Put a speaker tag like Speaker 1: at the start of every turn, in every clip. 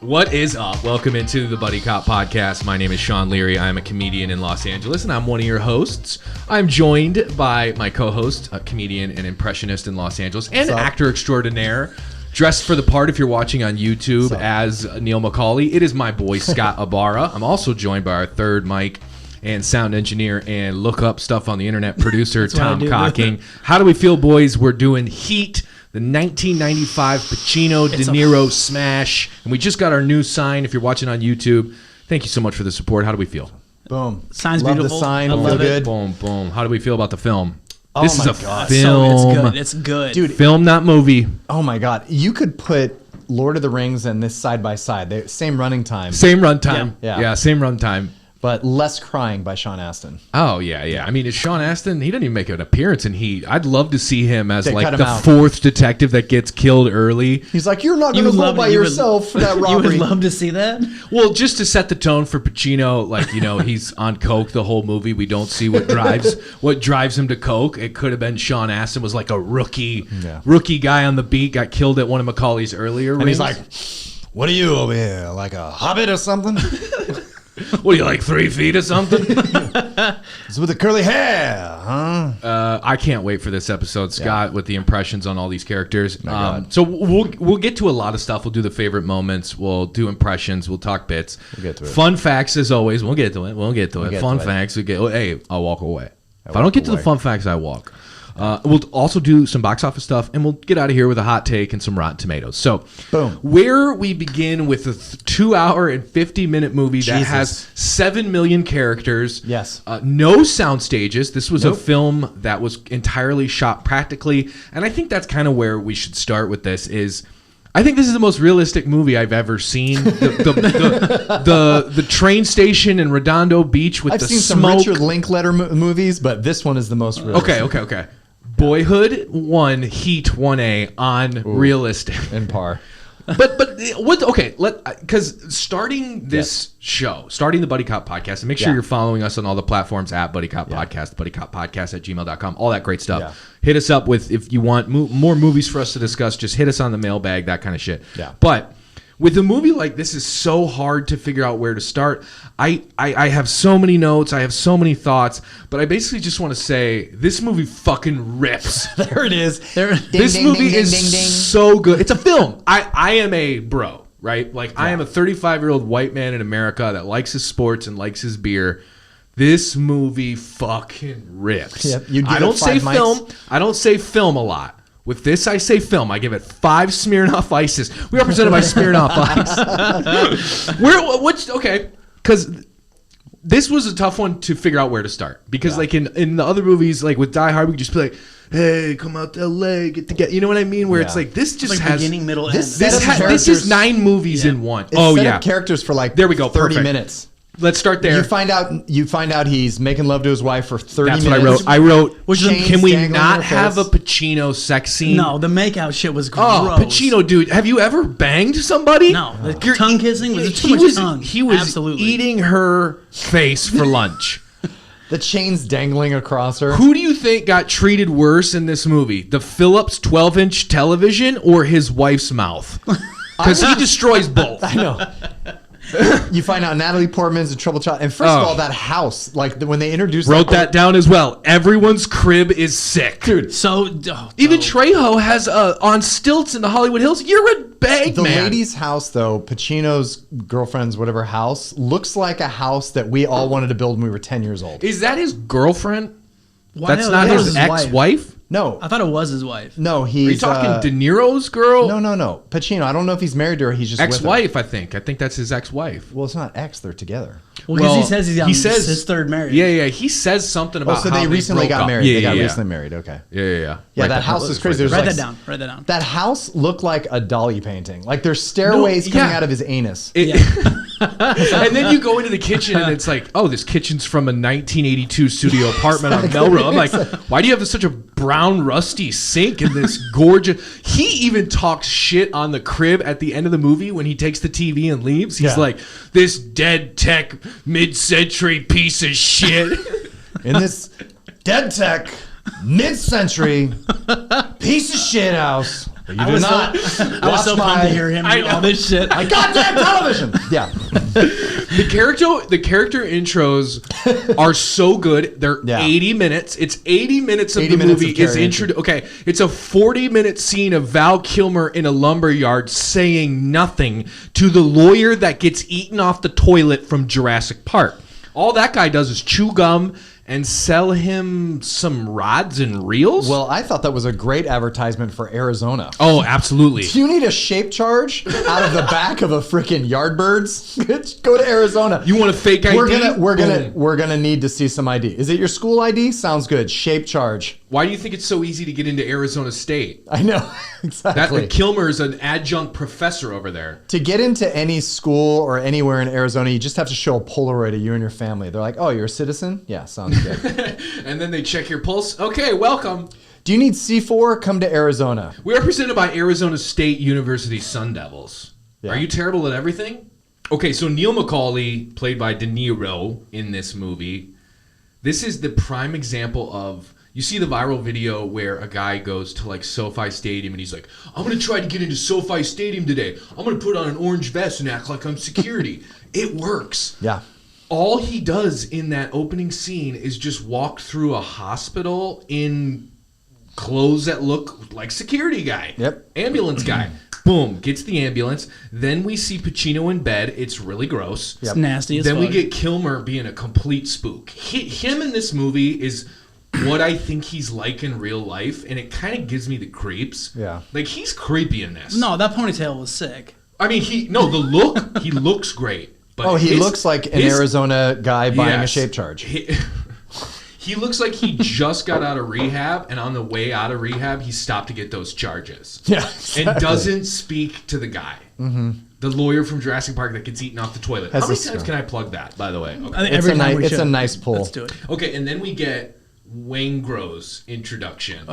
Speaker 1: What is up? Welcome into the Buddy Cop Podcast. My name is Sean Leary. I'm a comedian in Los Angeles, and I'm one of your hosts. I'm joined by my co-host, a comedian and impressionist in Los Angeles, and actor extraordinaire, dressed for the part if you're watching on YouTube as Neil McCauley. It is my boy, Scott Ibarra. I'm also joined by our third mic and sound engineer and look up stuff on the internet producer, Tom Cocking. How do we feel, boys? We're doing Heat, the 1995 Pacino De Niro smash. And we just got our new sign if you're watching on YouTube. Thank you so much for the support. How do we feel?
Speaker 2: Boom.
Speaker 3: Sign's
Speaker 2: love
Speaker 3: beautiful.
Speaker 2: The sign.
Speaker 3: I love it.
Speaker 1: Boom, boom. How do we feel about the film?
Speaker 2: Oh
Speaker 1: this is a
Speaker 2: God.
Speaker 1: film.
Speaker 3: So, it's good. It's good.
Speaker 2: Dude,
Speaker 1: film, not movie.
Speaker 2: Oh my God. You could put Lord of the Rings and this side by side. They, same running time.
Speaker 1: Same runtime.
Speaker 2: Yeah,
Speaker 1: same runtime.
Speaker 2: But less crying by Sean Astin.
Speaker 1: Oh, yeah. I mean, is Sean Astin, he didn't even make an appearance in Heat. I'd love to see him as
Speaker 2: They
Speaker 1: like the fourth detective that gets killed early.
Speaker 2: He's like, you're not going to go by yourself for that robbery.
Speaker 3: You would love to see that?
Speaker 1: Well, just to set the tone for Pacino, like, you know, he's on coke the whole movie. We don't see what drives him to coke. It could have been Sean Astin was like a rookie guy on the beat, got killed at one of McCauley's earlier rings.
Speaker 2: He's like, what are you over here, like a hobbit or something?
Speaker 1: What are you, like 3 feet or something?
Speaker 2: It's with the curly hair, huh?
Speaker 1: I can't wait for this episode, Scott, with the impressions on all these characters.
Speaker 2: God.
Speaker 1: So we'll get to a lot of stuff. We'll do the favorite moments. We'll do impressions. We'll talk bits.
Speaker 2: We'll get to it.
Speaker 1: Fun facts, as always. We'll get to it. Fun facts. Hey, I'll walk away. If I don't get to the fun facts, I walk. We'll also do some box office stuff, and we'll get out of here with a hot take and some Rotten Tomatoes. So,
Speaker 2: boom.
Speaker 1: Where we begin with a 2-hour and 50-minute movie that has 7 million characters.
Speaker 2: Yes.
Speaker 1: No sound stages. This was a film that was entirely shot practically, and I think that's kind of where we should start with this is... I think this is the most realistic movie I've ever seen. The train station in Redondo Beach with
Speaker 2: I've
Speaker 1: the
Speaker 2: seen
Speaker 1: smoke.
Speaker 2: some Richard Linklater movies, but this one is the most realistic.
Speaker 1: Okay. Boyhood 1, Heat 1A on realistic.
Speaker 2: In par.
Speaker 1: But what? Okay, because starting this show, starting the Buddy Cop Podcast, and make sure you're following us on all the platforms at Buddy Cop Podcast, buddycoppodcast@gmail.com, all that great stuff.
Speaker 2: Yeah.
Speaker 1: Hit us up with if you want more movies for us to discuss. Just hit us on the mailbag, that kind of shit.
Speaker 2: Yeah.
Speaker 1: But with a movie like this, is so hard to figure out where to start. I have so many notes. I have so many thoughts. But I basically just want to say this movie fucking rips.
Speaker 2: There it is.
Speaker 1: This movie is so good. It's a film. I am a bro, right? Like I am a 35-year-old white man in America that likes his sports and likes his beer. This movie fucking rips.
Speaker 2: Yep.
Speaker 1: I don't say film. I don't say film a lot. With this, I say film. I give it 5 Smirnoff Ices. We are presented by Smirnoff Ice. Okay, because this was a tough one to figure out where to start. Because like in the other movies, like with Die Hard, we could just be like, hey, come out to LA, get together. You know what I mean? Where it's like, this just has...
Speaker 3: beginning, middle, end.
Speaker 1: This is 9 movies in one.
Speaker 2: It's characters for like
Speaker 1: there we go,
Speaker 2: 30
Speaker 1: perfect.
Speaker 2: minutes.
Speaker 1: Let's start there.
Speaker 2: You find out he's making love to his wife for 30 minutes.
Speaker 1: That's what I wrote.
Speaker 2: Chains
Speaker 1: can we
Speaker 2: dangling
Speaker 1: not
Speaker 2: in her
Speaker 1: have a
Speaker 2: face.
Speaker 1: Pacino sex scene?
Speaker 3: No, the makeout shit was gross.
Speaker 1: Oh, Pacino, dude, have you ever banged somebody?
Speaker 3: No, the tongue kissing was too much tongue.
Speaker 1: He was
Speaker 3: Absolutely.
Speaker 1: eating her face for lunch.
Speaker 2: The chains dangling across her.
Speaker 1: Who do you think got treated worse in this movie? The Philips 12-inch television or his wife's mouth? Because he destroys both.
Speaker 2: I know. You find out Natalie Portman's a trouble child. And first of all, that house, like when they introduced...
Speaker 1: Wrote that down as well. Everyone's crib is sick.
Speaker 2: Dude.
Speaker 3: So...
Speaker 1: Even Trejo has on stilts in the Hollywood Hills. You're a bag
Speaker 2: the
Speaker 1: man.
Speaker 2: The lady's house, though, Pacino's girlfriend's whatever house, looks like a house that we all wanted to build when we were 10 years old.
Speaker 1: Is that his girlfriend?
Speaker 3: Why
Speaker 1: That's
Speaker 3: no,
Speaker 1: not
Speaker 3: that
Speaker 1: his
Speaker 3: was
Speaker 1: ex-wife?
Speaker 2: No.
Speaker 3: I thought it was his wife.
Speaker 2: No, he's...
Speaker 1: Are you talking De Niro's girl?
Speaker 2: No. Pacino. I don't know if he's married to her. He's just
Speaker 1: ex-wife, I think. I think that's his ex-wife.
Speaker 2: Well, it's not ex. They're together.
Speaker 3: Well, because he says he's on his third marriage.
Speaker 1: Yeah. He says something about
Speaker 2: so they recently got married.
Speaker 1: Yeah,
Speaker 2: they got recently married. Okay.
Speaker 1: Yeah.
Speaker 2: Yeah, that house is crazy.
Speaker 3: Write that down. Write that down.
Speaker 2: That house looked like a Dali painting. Like there's stairways coming out of his anus.
Speaker 1: And then you go into the kitchen and it's like, oh, this kitchen's from a 1982 studio apartment on Melrose. I'm like, why do you have such a brown, rusty sink in this gorgeous... He even talks shit on the crib at the end of the movie when he takes the TV and leaves. He's like, this dead tech mid-century piece of shit.
Speaker 2: In this dead tech mid-century piece of shit house.
Speaker 3: I was so pumped to hear him do all this shit.
Speaker 2: My goddamn television. Yeah.
Speaker 1: The character intros are so good. They're 80 minutes. It's 80 minutes of the movie is introduced. Okay, it's a 40-minute scene of Val Kilmer in a lumberyard saying nothing to the lawyer that gets eaten off the toilet from Jurassic Park. All that guy does is chew gum and sell him some rods and reels?
Speaker 2: Well, I thought that was a great advertisement for Arizona.
Speaker 1: Oh, absolutely.
Speaker 2: Do you need a shape charge out of the back of a freaking Yardbirds? Go to Arizona.
Speaker 1: You want a fake ID?
Speaker 2: We're gonna need to see some ID. Is it your school ID? Sounds good. Shape charge.
Speaker 1: Why do you think it's so easy to get into Arizona State?
Speaker 2: I know. Exactly.
Speaker 1: That Kilmer's an adjunct professor over there.
Speaker 2: To get into any school or anywhere in Arizona, you just have to show a Polaroid of you and your family. They're like, oh, you're a citizen? Yeah, sounds good.
Speaker 1: And then they check your pulse. Okay, welcome.
Speaker 2: Do you need C4? Come to Arizona.
Speaker 1: We are presented by Arizona State University Sun Devils. Yeah. Are you terrible at everything? Okay, so Neil McCauley, played by De Niro in this movie, this is the prime example of... You see the viral video where a guy goes to like SoFi Stadium and he's like, I'm going to try to get into SoFi Stadium today. I'm going to put on an orange vest and act like I'm security. It works.
Speaker 2: Yeah.
Speaker 1: All he does in that opening scene is just walk through a hospital in clothes that look like security guy.
Speaker 2: Yep.
Speaker 1: Ambulance guy. Boom. Gets the ambulance. Then we see Pacino in bed. It's really gross.
Speaker 3: It's nasty as
Speaker 1: fuck. Then we get Kilmer being a complete spook. Him in this movie is... what I think he's like in real life, and it kind of gives me the creeps.
Speaker 2: Yeah.
Speaker 1: Like, he's creepy in this.
Speaker 3: No, that ponytail was sick.
Speaker 1: I mean, he looks great. But
Speaker 2: he looks like an Arizona guy buying a shape charge.
Speaker 1: He looks like he just got out of rehab, and on the way out of rehab, he stopped to get those charges.
Speaker 2: Yeah, exactly.
Speaker 1: And doesn't speak to the guy. Mm-hmm. The lawyer from Jurassic Park that gets eaten off the toilet. How many times can I plug that, by the way? Okay.
Speaker 2: It's a nice pull.
Speaker 3: Let's do it.
Speaker 1: Okay, and then we get... Waingro's introduction,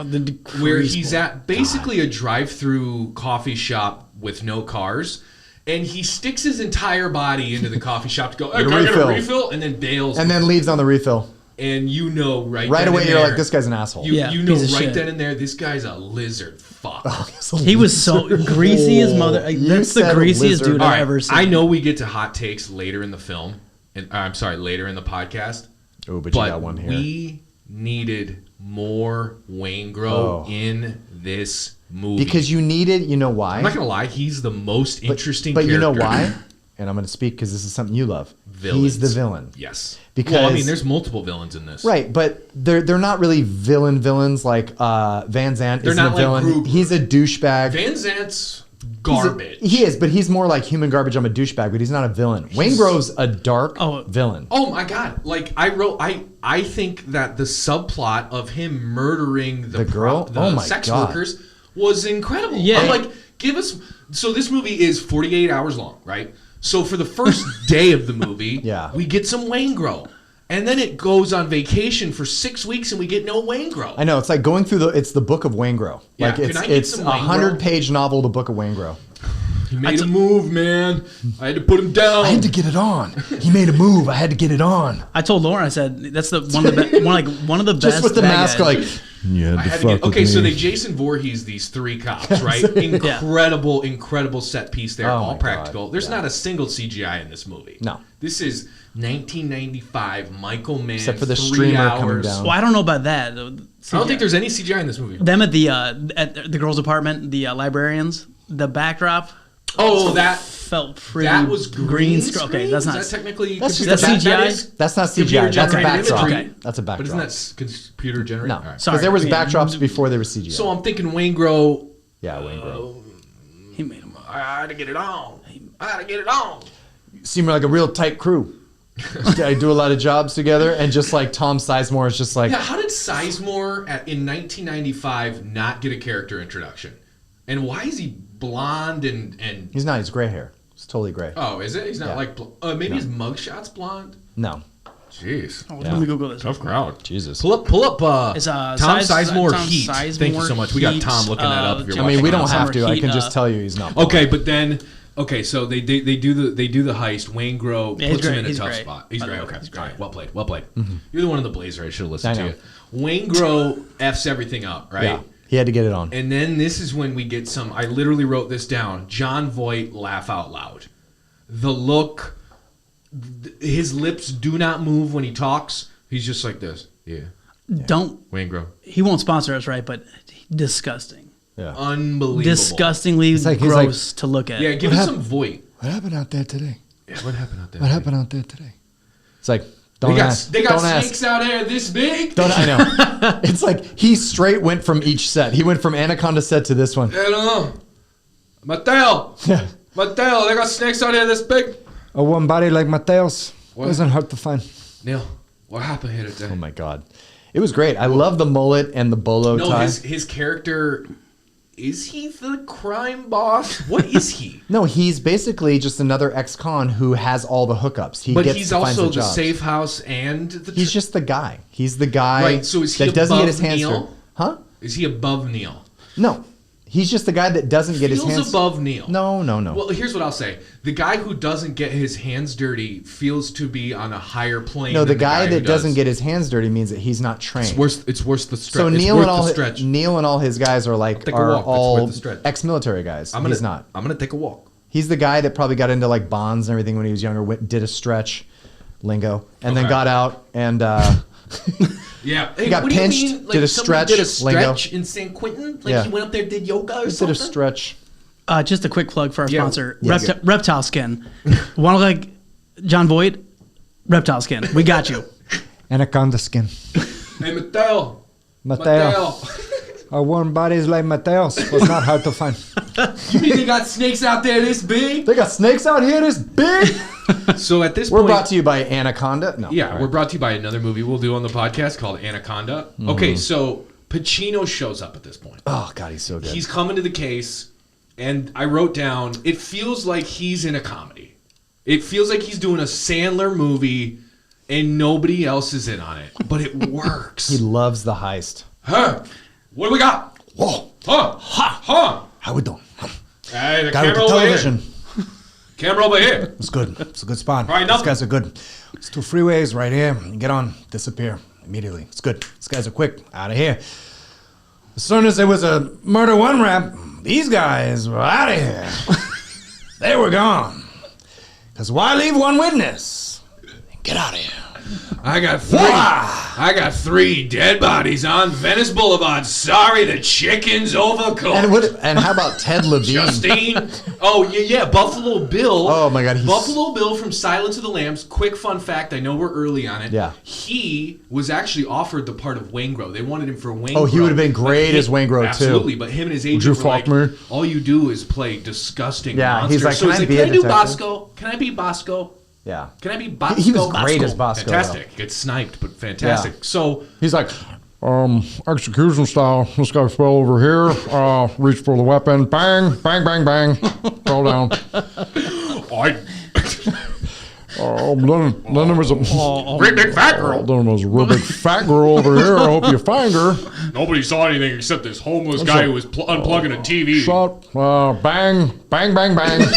Speaker 1: where he's at basically a drive-through coffee shop with no cars, and he sticks his entire body into the coffee shop to go, hey, can I get a refill? And then bails.
Speaker 2: And then leaves on the refill.
Speaker 1: And you know right
Speaker 2: away you're like, this guy's an asshole.
Speaker 1: You know right then and there, this guy's a lizard fuck.
Speaker 3: He was so greasy as mother. That's the greasiest dude I've ever seen.
Speaker 1: I know we get to hot takes later in the film, and later in the podcast.
Speaker 2: Oh, but you got one here.
Speaker 1: We needed more Waingro in this movie.
Speaker 2: Because you needed, you know why?
Speaker 1: I'm not going to lie, he's the most interesting character.
Speaker 2: But you know why? And I'm going to speak because this is something you love.
Speaker 1: Villains.
Speaker 2: He's the villain.
Speaker 1: Yes.
Speaker 2: Because,
Speaker 1: I mean, there's multiple villains in this.
Speaker 2: Right, but they're not really villains like Van Zandt isn't a villain.
Speaker 1: Like
Speaker 2: he's a douchebag.
Speaker 1: Van Zandt's garbage.
Speaker 2: He is, but he's more like human garbage. I'm a douchebag, but he's not a villain. Waingro's a dark villain.
Speaker 1: Oh my god! Like I think that the subplot of him murdering the girl, sex workers, was incredible.
Speaker 3: Yeah,
Speaker 1: I'm like, give us. So this movie is 48 hours long, right? So for the first day of the movie, we get some Waingro. And then it goes on vacation for 6 weeks, and we get no Waingro.
Speaker 2: I know, it's like going through it's the book of Waingro.
Speaker 1: Yeah,
Speaker 2: like it's a 100-page novel, the book of Waingro.
Speaker 1: He made a move, man. I had to put him down.
Speaker 2: I had to get it on. He made a move. I had to get it on.
Speaker 3: I told Lauren, I said that's one of the best.
Speaker 2: Just with the mask, like.
Speaker 1: So they Jason Voorhees these three cops, right? Incredible set piece there, all practical.
Speaker 2: God.
Speaker 1: There's not a single CGI in this movie.
Speaker 2: No.
Speaker 1: This is 1995, Michael Mann,
Speaker 2: except for the
Speaker 1: 3
Speaker 2: streamer
Speaker 1: hours.
Speaker 2: coming down.
Speaker 3: Well, I don't know about that.
Speaker 1: I don't think there's any CGI in this movie.
Speaker 3: Them at the girls' apartment, the librarians, the backdrop.
Speaker 1: Oh, that
Speaker 3: felt pretty.
Speaker 1: That was green screen.
Speaker 3: Okay, that's not.
Speaker 1: Is that technically
Speaker 3: that's CGI.
Speaker 2: That's not CGI. That's a backdrop.
Speaker 3: Okay.
Speaker 2: That's a backdrop.
Speaker 1: But isn't that computer generated?
Speaker 2: No, because there was backdrops before there was CGI.
Speaker 1: So I'm thinking Waingro.
Speaker 2: Yeah, Waingro.
Speaker 3: He made him.
Speaker 1: I had to get it on.
Speaker 2: You seem like a real tight crew. I do a lot of jobs together, and just like Tom Sizemore is just like.
Speaker 1: Yeah, how did Sizemore in 1995 not get a character introduction? And why is he blonde and
Speaker 2: He's not. He's gray hair. It's totally gray.
Speaker 1: Oh, is it? He's not like maybe his mugshot's blonde.
Speaker 2: No.
Speaker 1: Jeez.
Speaker 3: Let me Google this.
Speaker 1: Tough crowd.
Speaker 2: Jesus.
Speaker 1: Pull up. Tom Sizemore Heat. Thank you so much. We got Tom looking that up. If you're
Speaker 2: we don't have to. I can just tell you he's not.
Speaker 1: Okay, but then. Okay, so they do the heist. Waingro puts him in a tough spot. He's great. Okay, all right. Well played. Mm-hmm. You're the one in the blazer. I should have listened to you. Waingro f's everything up, right?
Speaker 2: Yeah. He had to get it on.
Speaker 1: And then this is when we get some. I literally wrote this down. Jon Voight, laugh out loud. The look, his lips do not move when he talks. He's just like this. Yeah.
Speaker 3: Don't.
Speaker 1: Waingro.
Speaker 3: He won't sponsor us, right? But disgusting.
Speaker 2: Yeah.
Speaker 1: Unbelievable.
Speaker 3: Disgustingly gross to look at.
Speaker 1: Yeah, give us some Voight.
Speaker 2: What happened out there today?
Speaker 1: Yeah, what happened out there?
Speaker 2: What happened out there today? It's like, don't ask.
Speaker 1: They got
Speaker 2: don't
Speaker 1: snakes out there this big?
Speaker 2: I know. It's like he straight went from each set. He went from Anaconda set to this one.
Speaker 1: I don't know. Mateo.
Speaker 2: Yeah.
Speaker 1: Mateo, they got snakes out here this big?
Speaker 2: A one body like Mateo's wasn't hard to find.
Speaker 1: Neil, what happened here today?
Speaker 2: Oh my God. It was great. I love the mullet and the bolo tie.
Speaker 1: No, his character, is he the crime boss? What is he?
Speaker 2: No, he's basically just another ex-con who has all the hookups.
Speaker 1: But he's also the safe house and the...
Speaker 2: He's just the guy. He's the guy
Speaker 1: right, so is he
Speaker 2: that doesn't get his
Speaker 1: above
Speaker 2: hands
Speaker 1: Neil?
Speaker 2: dirty. Huh?
Speaker 1: Is he above Neil?
Speaker 2: No. He's just the guy that doesn't get his hands...
Speaker 1: Feels above Neil.
Speaker 2: No.
Speaker 1: Well, here's what I'll say. The guy who doesn't get his hands dirty feels to be on a higher plane.
Speaker 2: No,
Speaker 1: than
Speaker 2: the guy that doesn't
Speaker 1: does.
Speaker 2: get his hands dirty means that he's not trained.
Speaker 1: It's worse the stretch.
Speaker 2: So
Speaker 1: it's
Speaker 2: Neil
Speaker 1: worth
Speaker 2: and all
Speaker 1: the stretch.
Speaker 2: Neil and all his guys are like
Speaker 1: Take a walk. It's worth
Speaker 2: all
Speaker 1: the stretch.
Speaker 2: ex-military guys. He's not.
Speaker 1: I'm gonna take a walk.
Speaker 2: He's the guy that probably got into like bonds and everything when he was younger. Did a stretch lingo and then got out and
Speaker 1: yeah.
Speaker 2: He got
Speaker 1: what do you
Speaker 2: pinched,
Speaker 1: mean? Like
Speaker 2: did a
Speaker 1: somebody
Speaker 2: stretch
Speaker 1: did a stretch
Speaker 2: lingo.
Speaker 1: in San Quentin? Like he went up there, did yoga or
Speaker 2: did
Speaker 1: something?
Speaker 2: a stretch.
Speaker 3: Just a quick plug for our sponsor,
Speaker 2: Yeah.
Speaker 3: Reptile Skin. Want to like Jon Voight? Reptile Skin. We got you.
Speaker 2: Anaconda skin.
Speaker 1: Hey, Mateo.
Speaker 2: Mateo. Our warm bodies like Mateo's was not hard to find.
Speaker 1: You mean they got snakes out there this big?
Speaker 2: They got snakes out here this big?
Speaker 1: So at this
Speaker 2: We're
Speaker 1: point...
Speaker 2: brought to you by Anaconda. No.
Speaker 1: Yeah,
Speaker 2: right.
Speaker 1: we're brought to you by another movie we'll do on the podcast called Anaconda. Okay, so Pacino shows up at this point.
Speaker 2: Oh, God, he's so good.
Speaker 1: He's coming to the case, and I wrote down, it feels like he's in a comedy. It feels like he's doing a Sandler movie, and nobody else is in on it. But it works.
Speaker 2: He loves the heist.
Speaker 1: Huh? What do we got?
Speaker 2: Whoa.
Speaker 1: Huh? Huh?
Speaker 2: How we doing?
Speaker 1: Hey, the
Speaker 2: Guy with
Speaker 1: camera
Speaker 2: the
Speaker 1: over
Speaker 2: television.
Speaker 1: here. Camera over here.
Speaker 2: It's good. It's a good spot.
Speaker 1: All right,
Speaker 2: These
Speaker 1: nothing.
Speaker 2: guys are good. It's 2 freeways right here. You get on, disappear immediately. It's good. These guys are quick. Out of here. As soon as there was a murder one rap, these guys were out of here. They were gone. Because why leave one witness? Get out of here.
Speaker 1: I got 3 dead bodies on Venice Boulevard. Sorry, the chicken's overcooked.
Speaker 2: And how about Ted Levine?
Speaker 1: Justine. Oh, yeah, Buffalo Bill.
Speaker 2: Oh, my God.
Speaker 1: Buffalo Bill from Silence of the Lambs. Quick fun fact. I know we're early on it.
Speaker 2: Yeah.
Speaker 1: He was actually offered the part of Waingro. They wanted him for Waingro.
Speaker 2: Oh, he would have been great as Waingro, too.
Speaker 1: Absolutely. But him and his agent
Speaker 2: you
Speaker 1: were
Speaker 2: fuck
Speaker 1: like,
Speaker 2: me?
Speaker 1: all you do is play disgusting
Speaker 2: Yeah,
Speaker 1: monsters.
Speaker 2: he's like,
Speaker 1: so
Speaker 2: can
Speaker 1: he's
Speaker 2: I
Speaker 1: like,
Speaker 2: be
Speaker 1: can
Speaker 2: a
Speaker 1: I do
Speaker 2: detective?
Speaker 1: Bosco? Can I be Bosco?
Speaker 2: Yeah.
Speaker 1: Can I be Bosco?
Speaker 2: He was great as Bosco,
Speaker 1: Fantastic. Gets sniped, but fantastic.
Speaker 2: Yeah.
Speaker 1: So
Speaker 2: He's like, execution style. This guy fell over here, reached for the weapon, bang, bang, bang, bang, fell down. Then there was a
Speaker 1: great big fat girl.
Speaker 2: then there was a real big fat girl over here. I hope you find her.
Speaker 1: Nobody saw anything except this homeless guy who was unplugging a TV.
Speaker 2: Shot, bang, bang, bang, bang.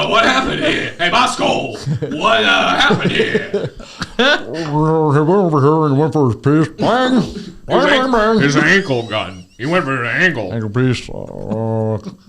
Speaker 1: What happened here? Hey, Bosco, what happened here?
Speaker 2: He went over here and went for his piece. Bang, bang, bang, bang.
Speaker 1: His ankle gun. He went for an ankle.
Speaker 2: Ankle piece.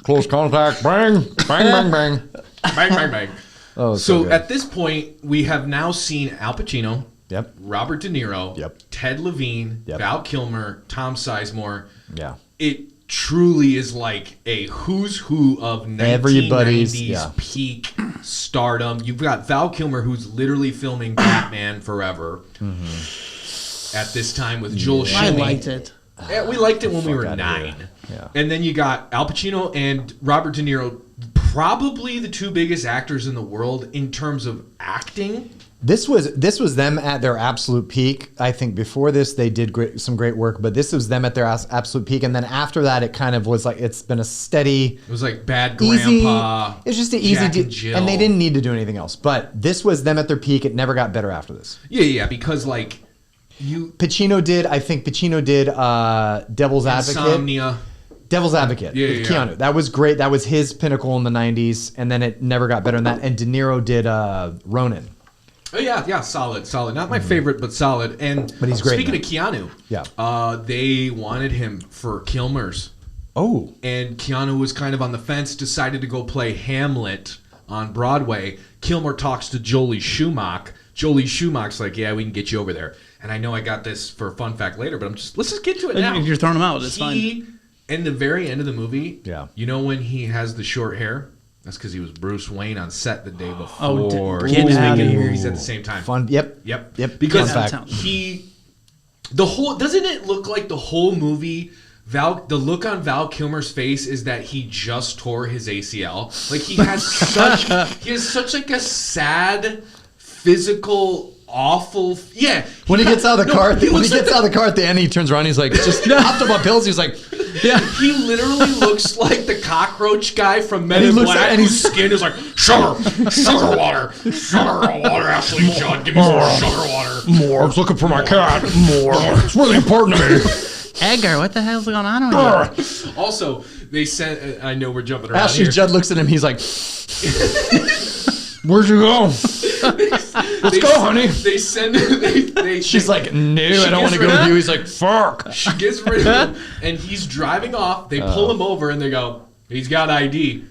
Speaker 2: Close contact. Bang, bang, bang, bang.
Speaker 1: Bang, bang, bang.
Speaker 2: Oh,
Speaker 1: So
Speaker 2: good.
Speaker 1: at this point, we have now seen Al Pacino,
Speaker 2: Yep.
Speaker 1: Robert De Niro,
Speaker 2: Yep.
Speaker 1: Ted Levine,
Speaker 2: Yep.
Speaker 1: Val Kilmer, Tom Sizemore.
Speaker 2: Yeah.
Speaker 1: It truly is like a who's who of 1990s
Speaker 2: Everybody's, yeah.
Speaker 1: peak stardom. You've got Val Kilmer, who's literally filming Batman Forever at this time with Joel
Speaker 3: I
Speaker 1: Schumer.
Speaker 3: liked it.
Speaker 1: Yeah, we liked it when we were
Speaker 2: outta
Speaker 1: 9.
Speaker 2: here. Yeah.
Speaker 1: And then you got Al Pacino and Robert De Niro, probably the 2 biggest actors in the world in terms of acting.
Speaker 2: This was them at their absolute peak. I think before this they did some great work, but this was them at their absolute peak. And then after that, it kind of was like it's been a steady,
Speaker 1: It was like Bad
Speaker 2: easy.
Speaker 1: Grandpa.
Speaker 2: It was just an easy,
Speaker 1: Jack and Jill.
Speaker 2: and they didn't need to do anything else. But this was them at their peak. It never got better after this.
Speaker 1: Yeah, because like you
Speaker 2: Pacino did Devil's Advocate.
Speaker 1: Insomnia.
Speaker 2: Devil's Advocate
Speaker 1: Yeah,
Speaker 2: with
Speaker 1: yeah.
Speaker 2: Keanu. That was great. That was his pinnacle in the 90s, and then it never got better than that. And De Niro did Ronin.
Speaker 1: Oh yeah, solid. Not my favorite, but solid. And
Speaker 2: but he's great.
Speaker 1: Speaking of Keanu, they wanted him for Kilmer's.
Speaker 2: Oh.
Speaker 1: And Keanu was kind of on the fence, decided to go play Hamlet on Broadway. Kilmer talks to Jolie Schumacher. Jolie Schumacher's like, yeah, we can get you over there. And I know I got this for a fun fact later, but let's just get to it now.
Speaker 3: If you're throwing him out, it's fine.
Speaker 1: In the very end of the movie,
Speaker 2: you
Speaker 1: know when he has the short hair? That's because he was Bruce Wayne on set the day before.
Speaker 3: Oh,
Speaker 1: he was making movies at the same time.
Speaker 2: Fun. Yep.
Speaker 1: Because doesn't it look like the whole movie? The look on Val Kilmer's face is that he just tore his ACL. Like he has such like a sad, physical, awful. Yeah.
Speaker 2: When he gets out of the car, out of the car at the end, he turns around. He's like, just hopped up on pills. He's like,
Speaker 1: yeah. He literally looks like the cockroach guy from Men in Black, and his skin is like sugar water, Ashley Judd, give me more sugar water.
Speaker 2: More. I was looking for my cat. More. It's really important to me.
Speaker 3: Edgar, what the hell's going on over here?
Speaker 1: Also, they sent. I know we're jumping around.
Speaker 2: Ashley Judd looks at him. He's like, "Where'd you go? Let's go, honey."
Speaker 1: They send.
Speaker 2: She's like, "No, I don't want to go with you." He's like, "Fuck."
Speaker 1: She gets rid of him, and he's driving off. They pull him over, and they go, "He's got ID."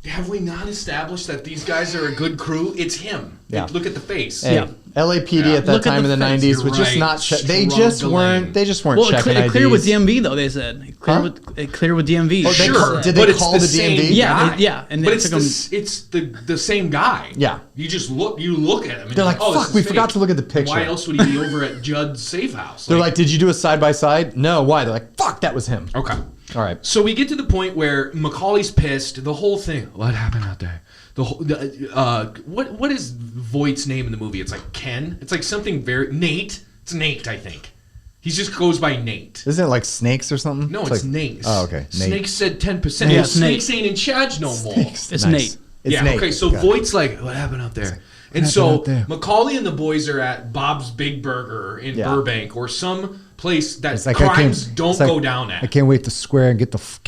Speaker 1: Have we not established that these guys are a good crew? It's him.
Speaker 2: Yeah.
Speaker 1: Look at the face.
Speaker 2: Hey, LAPD at that time in the 90s was just not. They just weren't checking IDs.
Speaker 3: It cleared with DMV though. They said it cleared with DMV.
Speaker 2: Oh,
Speaker 1: sure,
Speaker 2: did they call the DMV?
Speaker 3: Yeah, and
Speaker 1: but it's the same guy.
Speaker 2: Yeah,
Speaker 1: you just look at him. And
Speaker 2: they're like, "Fuck, we forgot to look at the picture."
Speaker 1: Why else would he be over at Judd's safe house?
Speaker 2: They're like, "Did you do a side by side?" No. Why? They're like, "Fuck, that was him."
Speaker 1: Okay.
Speaker 2: All right.
Speaker 1: So we get to the point where McCauley's pissed. The whole thing. What happened out there? What is Voight's name in the movie? It's like Ken. It's like something very Nate. It's Nate, I think. He just goes by Nate.
Speaker 2: Isn't it like Snakes or something?
Speaker 1: No, it's like, Nate.
Speaker 2: Oh, okay. Nate.
Speaker 1: Snakes said 10%.
Speaker 3: Yeah,
Speaker 1: Snakes ain't in charge no more.
Speaker 3: It's Nate.
Speaker 2: It's Nate.
Speaker 1: Okay. So Voight's like, what happened out there? And so McCauley and the boys are at Bob's Big Burger in Burbank or some place that like crimes don't go down at.
Speaker 2: I can't wait to square and get this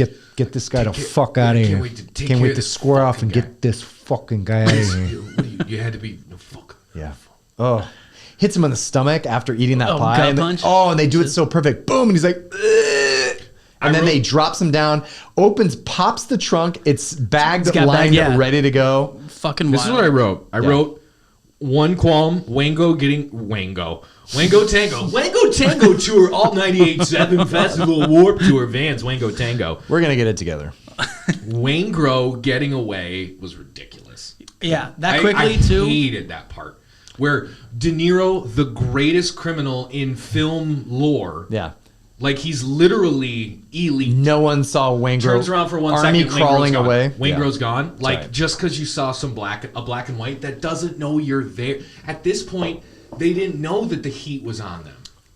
Speaker 2: guy the fuck out of here. Can't wait to square off and get this fucking guy out of here.
Speaker 1: You had to be fuck.
Speaker 2: Yeah. Oh, hits him in the stomach after eating that pie.
Speaker 3: Gut punch.
Speaker 2: And they do it so perfect. Boom, and he's like, ugh. And then they drops him down, pops the trunk. It's bagged, lined, ready to go.
Speaker 3: Fucking wild.
Speaker 1: This is what I wrote. I wrote one qualm, Wango Tango Tour, Alt 98.7 Festival Warp Tour Vans, Wango Tango.
Speaker 2: We're going to get it together.
Speaker 1: Wangro getting away was ridiculous.
Speaker 3: Yeah, that quickly too.
Speaker 1: I hated that part. Where De Niro, the greatest criminal in film lore, like he's literally elite.
Speaker 2: No one saw Wangro.
Speaker 1: Turns around for 1
Speaker 2: Army
Speaker 1: second,
Speaker 2: crawling away.
Speaker 1: Wangro's gone. Like just because you saw a black and white, that doesn't know you're there. At this point, they didn't know that the heat was on them.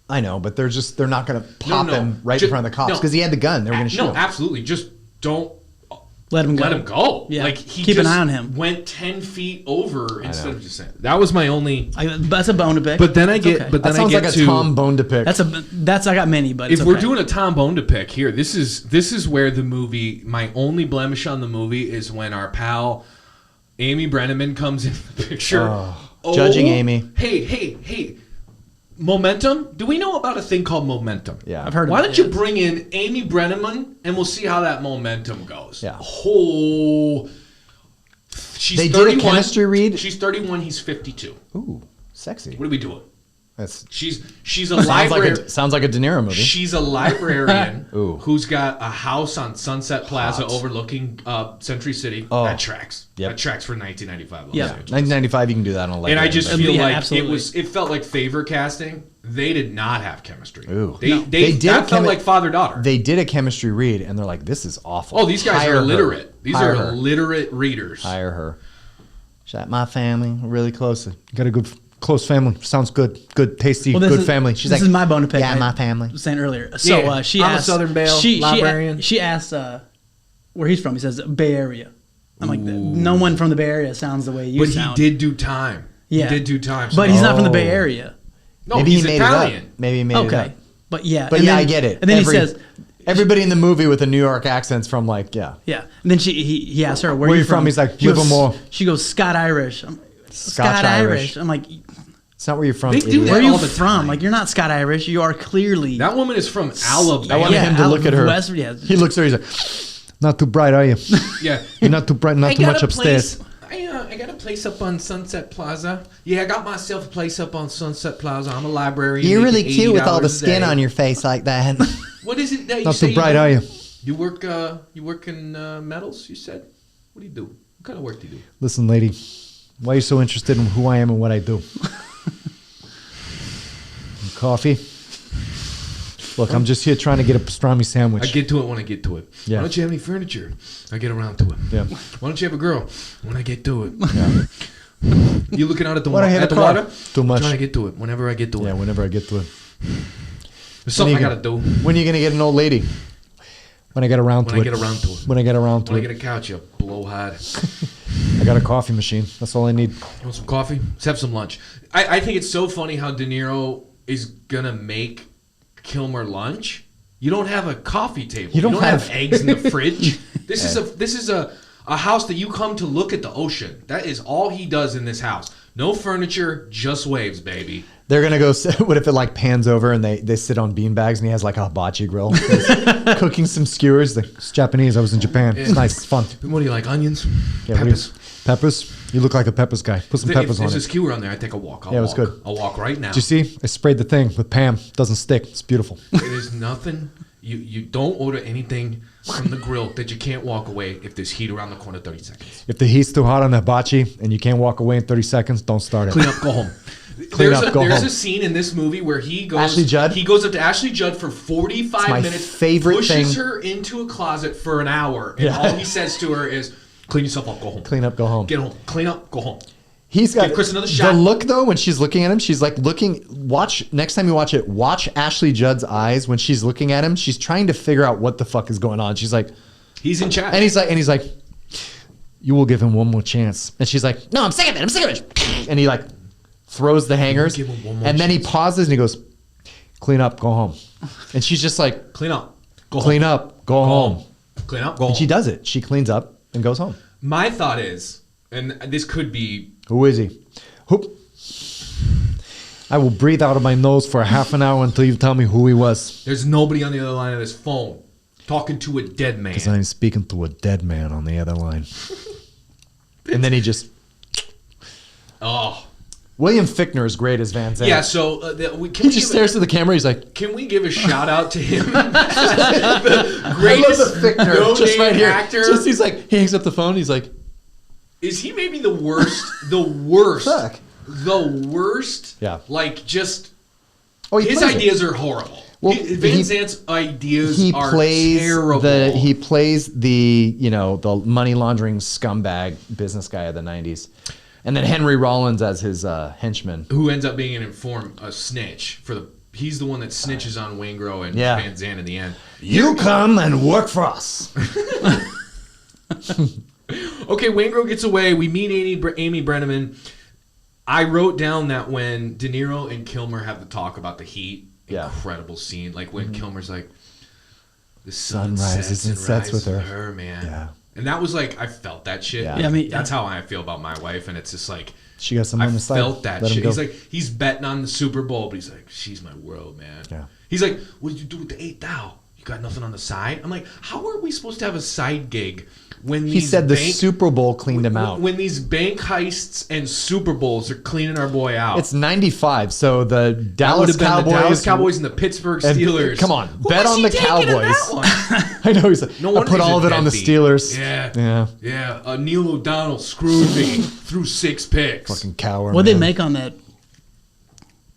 Speaker 2: I know, but they're not going to pop him right in front of the cops because he had the gun. They were going to shoot him.
Speaker 1: No, absolutely. Just don't
Speaker 3: let him go.
Speaker 1: Yeah. Like he
Speaker 3: keep an eye on him.
Speaker 1: Went 10 feet over instead of just saying. That was my only.
Speaker 3: That's a bone to pick.
Speaker 1: But then I get. Okay. But then
Speaker 2: that sounds
Speaker 1: I get
Speaker 2: like a Tom bone to pick.
Speaker 3: That's I got many, but
Speaker 1: if we're doing a Tom bone to pick here, this is where the movie. My only blemish on the movie is when our pal Amy Brenneman comes in the picture.
Speaker 2: Judging Amy.
Speaker 1: Hey. Momentum? Do we know about a thing called momentum?
Speaker 2: Yeah.
Speaker 3: I've heard
Speaker 1: Why
Speaker 3: of it.
Speaker 1: don't you bring in Amy Brenneman and we'll see how that momentum goes?
Speaker 2: Yeah.
Speaker 1: She's
Speaker 2: they
Speaker 1: 31.
Speaker 2: Did a chemistry read?
Speaker 1: She's 31, he's 52.
Speaker 2: Ooh, sexy.
Speaker 1: What are we doing? She's a
Speaker 2: librarian. Sounds like a De Niro movie.
Speaker 1: She's a librarian who's got a house on Sunset Plaza overlooking Century City. That tracks. Yep. That tracks for 1995.
Speaker 2: Yeah, 1995. You can do that on a
Speaker 1: And I just feel like it felt like favor casting. They did not have chemistry.
Speaker 2: Ooh.
Speaker 1: That felt like father-daughter.
Speaker 2: They did a chemistry read, and they're like, "This is awful."
Speaker 1: Oh, these guys are illiterate. These are illiterate readers.
Speaker 2: Hire her. She's like, my family, really close. Got a good. Close family. Sounds good. Good, tasty, good family. She's like,
Speaker 3: this is my bone to pick.
Speaker 2: Yeah, my family.
Speaker 3: I was saying earlier. So she asked.
Speaker 1: I'm a Southern Belle librarian.
Speaker 3: She asked where he's from. He says Bay Area. I'm like, no one from the Bay Area sounds the way you sound.
Speaker 1: But he did do time.
Speaker 3: Yeah.
Speaker 1: He did do time.
Speaker 3: But he's not from the Bay Area.
Speaker 1: No,
Speaker 2: maybe
Speaker 1: he's
Speaker 2: he made
Speaker 1: Italian.
Speaker 2: It up. Maybe he made it up.
Speaker 3: But yeah.
Speaker 2: But I get it.
Speaker 3: And then he says,
Speaker 2: everybody in the movie with a New York accent's from like,
Speaker 3: Yeah. And then he asked her, where are you
Speaker 2: from? He's like, Livermore.
Speaker 3: She goes, Scott Irish. Scott Irish. I'm like,
Speaker 2: it's not where you're from.
Speaker 1: They do that
Speaker 3: where are you
Speaker 1: all the
Speaker 3: from?
Speaker 1: time.
Speaker 3: Like, you're not Scott Irish. You are clearly.
Speaker 1: That woman is from Alabama.
Speaker 2: I wanted him to look at her.
Speaker 3: West, yeah.
Speaker 2: He looks at her. He's like, not too bright, are you?
Speaker 1: Yeah.
Speaker 2: You're not too bright, not too much upstairs.
Speaker 1: I got a place up on Sunset Plaza. Yeah, I got myself a place up on Sunset Plaza. I'm a librarian.
Speaker 4: You're really cute with all the
Speaker 1: $80
Speaker 4: skin
Speaker 1: a day.
Speaker 4: on your face like that.
Speaker 1: What is it that you
Speaker 2: Not
Speaker 1: say
Speaker 2: too bright,
Speaker 1: do?
Speaker 2: are you?
Speaker 1: You work in metals, you said? What do you do? What kind of work do you do?
Speaker 2: Listen, lady, why are you so interested in who I am and what I do? Coffee? Look, I'm just here trying to get a pastrami sandwich.
Speaker 1: I get to it when I get to it.
Speaker 2: Yeah.
Speaker 1: Why don't you have any furniture? I get around to it.
Speaker 2: Yeah.
Speaker 1: Why don't you have a girl? When I get to it.
Speaker 2: Yeah.
Speaker 1: You looking out at the
Speaker 2: Why don't I have
Speaker 1: at
Speaker 2: a
Speaker 1: the
Speaker 2: car?
Speaker 1: water?
Speaker 2: Too much.
Speaker 1: I'm trying to get to it. Whenever I get to it.
Speaker 2: Yeah, whenever I get to it.
Speaker 1: There's something I
Speaker 2: When are
Speaker 1: gotta do.
Speaker 2: When are you going to get an old lady? When I get around to
Speaker 1: When I
Speaker 2: it.
Speaker 1: get around to it.
Speaker 2: When I get around to
Speaker 1: When I
Speaker 2: it.
Speaker 1: get a couch, you blowhard.
Speaker 2: I got a coffee machine. That's all I need.
Speaker 1: You want some coffee? Let's have some lunch. I think it's so funny how De Niro is gonna make Kilmer lunch. You don't have a coffee table.
Speaker 2: You don't
Speaker 1: have
Speaker 2: have-
Speaker 1: eggs in the fridge. This is a house that you come to look at the ocean. That is all he does in this house. No furniture, just waves, baby.
Speaker 2: They're going to go, what if it like pans over and they sit on beanbags and he has like a hibachi grill? He's cooking some skewers. It's Japanese. I was in Japan. It's nice. It's fun.
Speaker 1: What do you like? Onions?
Speaker 2: Yeah,
Speaker 1: Peppers?
Speaker 2: Peppers? You look like a peppers guy. Put some peppers
Speaker 1: If
Speaker 2: on
Speaker 1: there's a
Speaker 2: it.
Speaker 1: skewer on there, I take a walk.
Speaker 2: Yeah, it was good.
Speaker 1: I'll walk right now.
Speaker 2: Did you see? I sprayed the thing with Pam. Doesn't stick. It's beautiful.
Speaker 1: There's nothing. You don't order anything from the grill that you can't walk away if there's heat around the corner 30 seconds.
Speaker 2: If the heat's too hot on the hibachi and you can't walk away in 30 seconds, don't start it.
Speaker 1: Clean up, go home.
Speaker 2: Clean up, go
Speaker 1: there's
Speaker 2: home.
Speaker 1: a scene in this movie where he goes.
Speaker 2: Ashley Judd?
Speaker 1: He goes up to Ashley Judd for 45
Speaker 2: It's my
Speaker 1: minutes.
Speaker 2: favorite
Speaker 1: pushes
Speaker 2: thing.
Speaker 1: her into a closet for an hour, and
Speaker 2: Yeah.
Speaker 1: all he says to her is, "Clean yourself up, go home.
Speaker 2: Clean up, go home.
Speaker 1: Get home. Clean up, go home."
Speaker 2: He's got
Speaker 1: Give Chris another shot.
Speaker 2: The look though when she's looking at him, she's like looking. Watch next time you watch it. Watch Ashley Judd's eyes when she's looking at him. She's trying to figure out what the fuck is going on. She's like,
Speaker 1: He's in chat.
Speaker 2: and he's like, you will give him one more chance. And she's like, no, I'm sick of it. I'm sick of it. And he like throws the hangers,
Speaker 1: give him one more
Speaker 2: and then he
Speaker 1: chance.
Speaker 2: pauses and he goes, clean up, go home. And she's just like,
Speaker 1: Clean up, go
Speaker 2: clean
Speaker 1: home.
Speaker 2: up, go home.
Speaker 1: Clean up, go
Speaker 2: And
Speaker 1: home.
Speaker 2: she does it. She cleans up and goes home.
Speaker 1: My thought is, and this could be.
Speaker 2: Who is he? Who? I will breathe out of my nose for a half an hour until you tell me who he was.
Speaker 1: There's nobody on the other line of this phone talking to a dead man.
Speaker 2: Because I'm speaking to a dead man on the other line. And then he just...
Speaker 1: Oh.
Speaker 2: William Fichtner is great as Van Zandt.
Speaker 1: Yeah, so
Speaker 2: He just stares to the camera. He's like...
Speaker 1: Can we give a shout out to him? The greatest
Speaker 2: Fichtner just right here.
Speaker 1: actor.
Speaker 2: Just he's like, he hangs up the phone. He's like...
Speaker 1: Is he maybe the worst? The worst.
Speaker 2: Fuck.
Speaker 1: The worst.
Speaker 2: Yeah.
Speaker 1: Like just...
Speaker 2: Oh, he
Speaker 1: his
Speaker 2: plays it.
Speaker 1: ideas are horrible.
Speaker 2: Well,
Speaker 1: Van Zandt's ideas
Speaker 2: He
Speaker 1: are
Speaker 2: plays
Speaker 1: terrible.
Speaker 2: he plays the the money laundering scumbag business guy of the 90s. And then Henry Rollins as his henchman.
Speaker 1: Who ends up being a snitch for the... He's the one that snitches on Waingro and
Speaker 2: Yeah.
Speaker 1: Van Zandt in the end.
Speaker 2: You come and work for us.
Speaker 1: Okay, Waingro gets away. We meet Amy Brenneman. I wrote down that when De Niro and Kilmer have the talk about the heat,
Speaker 2: Yeah.
Speaker 1: incredible scene. Like when Kilmer's like, the
Speaker 2: Sun
Speaker 1: sun
Speaker 2: rises and
Speaker 1: sets
Speaker 2: sets with
Speaker 1: with
Speaker 2: her.
Speaker 1: her, man.
Speaker 2: Yeah.
Speaker 1: And that was like, I felt that shit.
Speaker 2: Yeah.
Speaker 3: Yeah, I mean-
Speaker 1: that's how I feel about my wife. And it's just like,
Speaker 2: She got some
Speaker 1: I
Speaker 2: on the side.
Speaker 1: felt that
Speaker 2: Let him
Speaker 1: shit.
Speaker 2: go.
Speaker 1: He's like, he's betting on the Super Bowl, but he's like, she's my world, man.
Speaker 2: Yeah.
Speaker 1: He's like, what did you do with the 8 thou? You got nothing on the side? I'm like, how are we supposed to have a side gig when
Speaker 2: He
Speaker 1: these
Speaker 2: said the
Speaker 1: bank-
Speaker 2: Super Bowl cleaned him out.
Speaker 1: When these bank heists and Super Bowls are cleaning our boy out.
Speaker 2: It's 95, so the
Speaker 1: That would
Speaker 2: Dallas
Speaker 1: have been
Speaker 2: Cowboys.
Speaker 1: the Dallas Cowboys and the Pittsburgh
Speaker 2: and-
Speaker 1: Steelers.
Speaker 2: Come on,
Speaker 1: Who
Speaker 2: bet
Speaker 1: was
Speaker 2: on
Speaker 1: he
Speaker 2: the
Speaker 1: taking in
Speaker 2: Cowboys.
Speaker 1: that one?
Speaker 2: I know he's like,
Speaker 1: No
Speaker 2: I
Speaker 1: wonder
Speaker 2: put
Speaker 1: he's
Speaker 2: all of
Speaker 1: a
Speaker 2: it on the
Speaker 1: deadbeat.
Speaker 2: Steelers.
Speaker 1: Yeah. Yeah. Neil O'Donnell screwed me through 6 picks.
Speaker 2: Fucking coward.
Speaker 3: What they
Speaker 2: man.
Speaker 3: make on that?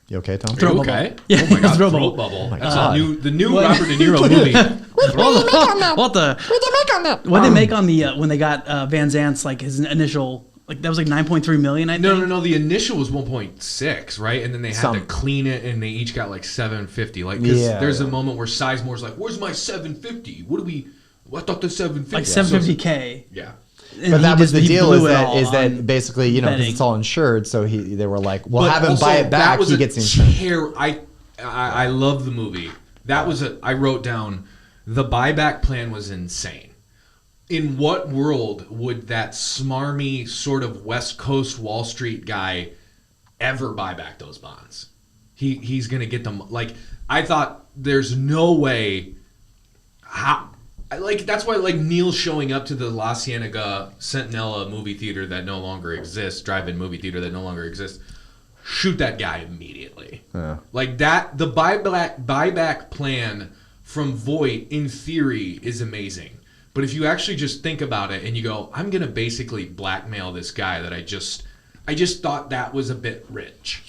Speaker 2: You okay, Tom?
Speaker 1: Are you
Speaker 3: Throat
Speaker 1: okay?
Speaker 3: bubble. Yeah,
Speaker 1: Oh my God,
Speaker 3: throat
Speaker 1: throat
Speaker 3: bubble.
Speaker 1: bubble. That's
Speaker 2: God.
Speaker 1: the new Robert De Niro movie.
Speaker 3: What the? What they make on the when they got Van Zandt's like his initial like that was like 9.3 million I think.
Speaker 1: No. The initial was 1.6, right? And then they had to clean it, and they each got like 750. Like, because there's a moment where Sizemore's like, "Where's my 750? What do we? I thought the 750."
Speaker 3: Like 750K.
Speaker 1: Yeah.
Speaker 3: And
Speaker 2: But that
Speaker 3: he
Speaker 2: was the
Speaker 3: he
Speaker 2: deal
Speaker 3: blew
Speaker 2: is
Speaker 3: it all
Speaker 2: that
Speaker 3: on
Speaker 2: basically, because
Speaker 3: betting.
Speaker 2: it's all insured, so they were like, we'll
Speaker 1: But
Speaker 2: have him
Speaker 1: also,
Speaker 2: buy it
Speaker 1: that
Speaker 2: back,
Speaker 1: was
Speaker 2: he
Speaker 1: a
Speaker 2: gets insurance.
Speaker 1: I love the movie. That was I wrote down, the buyback plan was insane. in what world would that smarmy sort of West Coast Wall Street guy ever buy back those bonds? He's gonna get them. Like, I thought there's no way. How? Like, that's why, like, Neil showing up to the La Cienega Centinela movie theater that no longer exists, drive-in movie theater that no longer exists, shoot that guy immediately. Yeah. Like, that, the buyback plan from Voight, in theory, is amazing. But if you actually just think about it and you go, I'm going to basically blackmail this guy that I just thought that was a bit rich.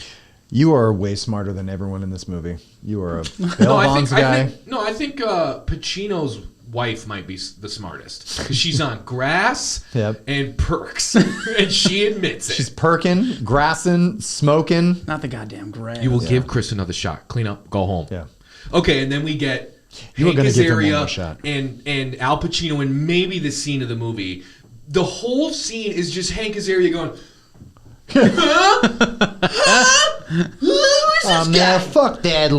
Speaker 2: You are way smarter than everyone in this movie. You are a bail bonds guy.
Speaker 1: I think Pacino's wife might be the smartest because she's on grass and perks, and she admits it.
Speaker 2: She's perking, grassing, smoking.
Speaker 3: Not the goddamn grass.
Speaker 1: You will give Chris another shot. Clean up, go home.
Speaker 2: Yeah.
Speaker 1: Okay, and then we get Hank Azaria and Al Pacino in maybe the scene of the movie. The whole scene is just Hank Azaria going,
Speaker 2: oh man, fuck that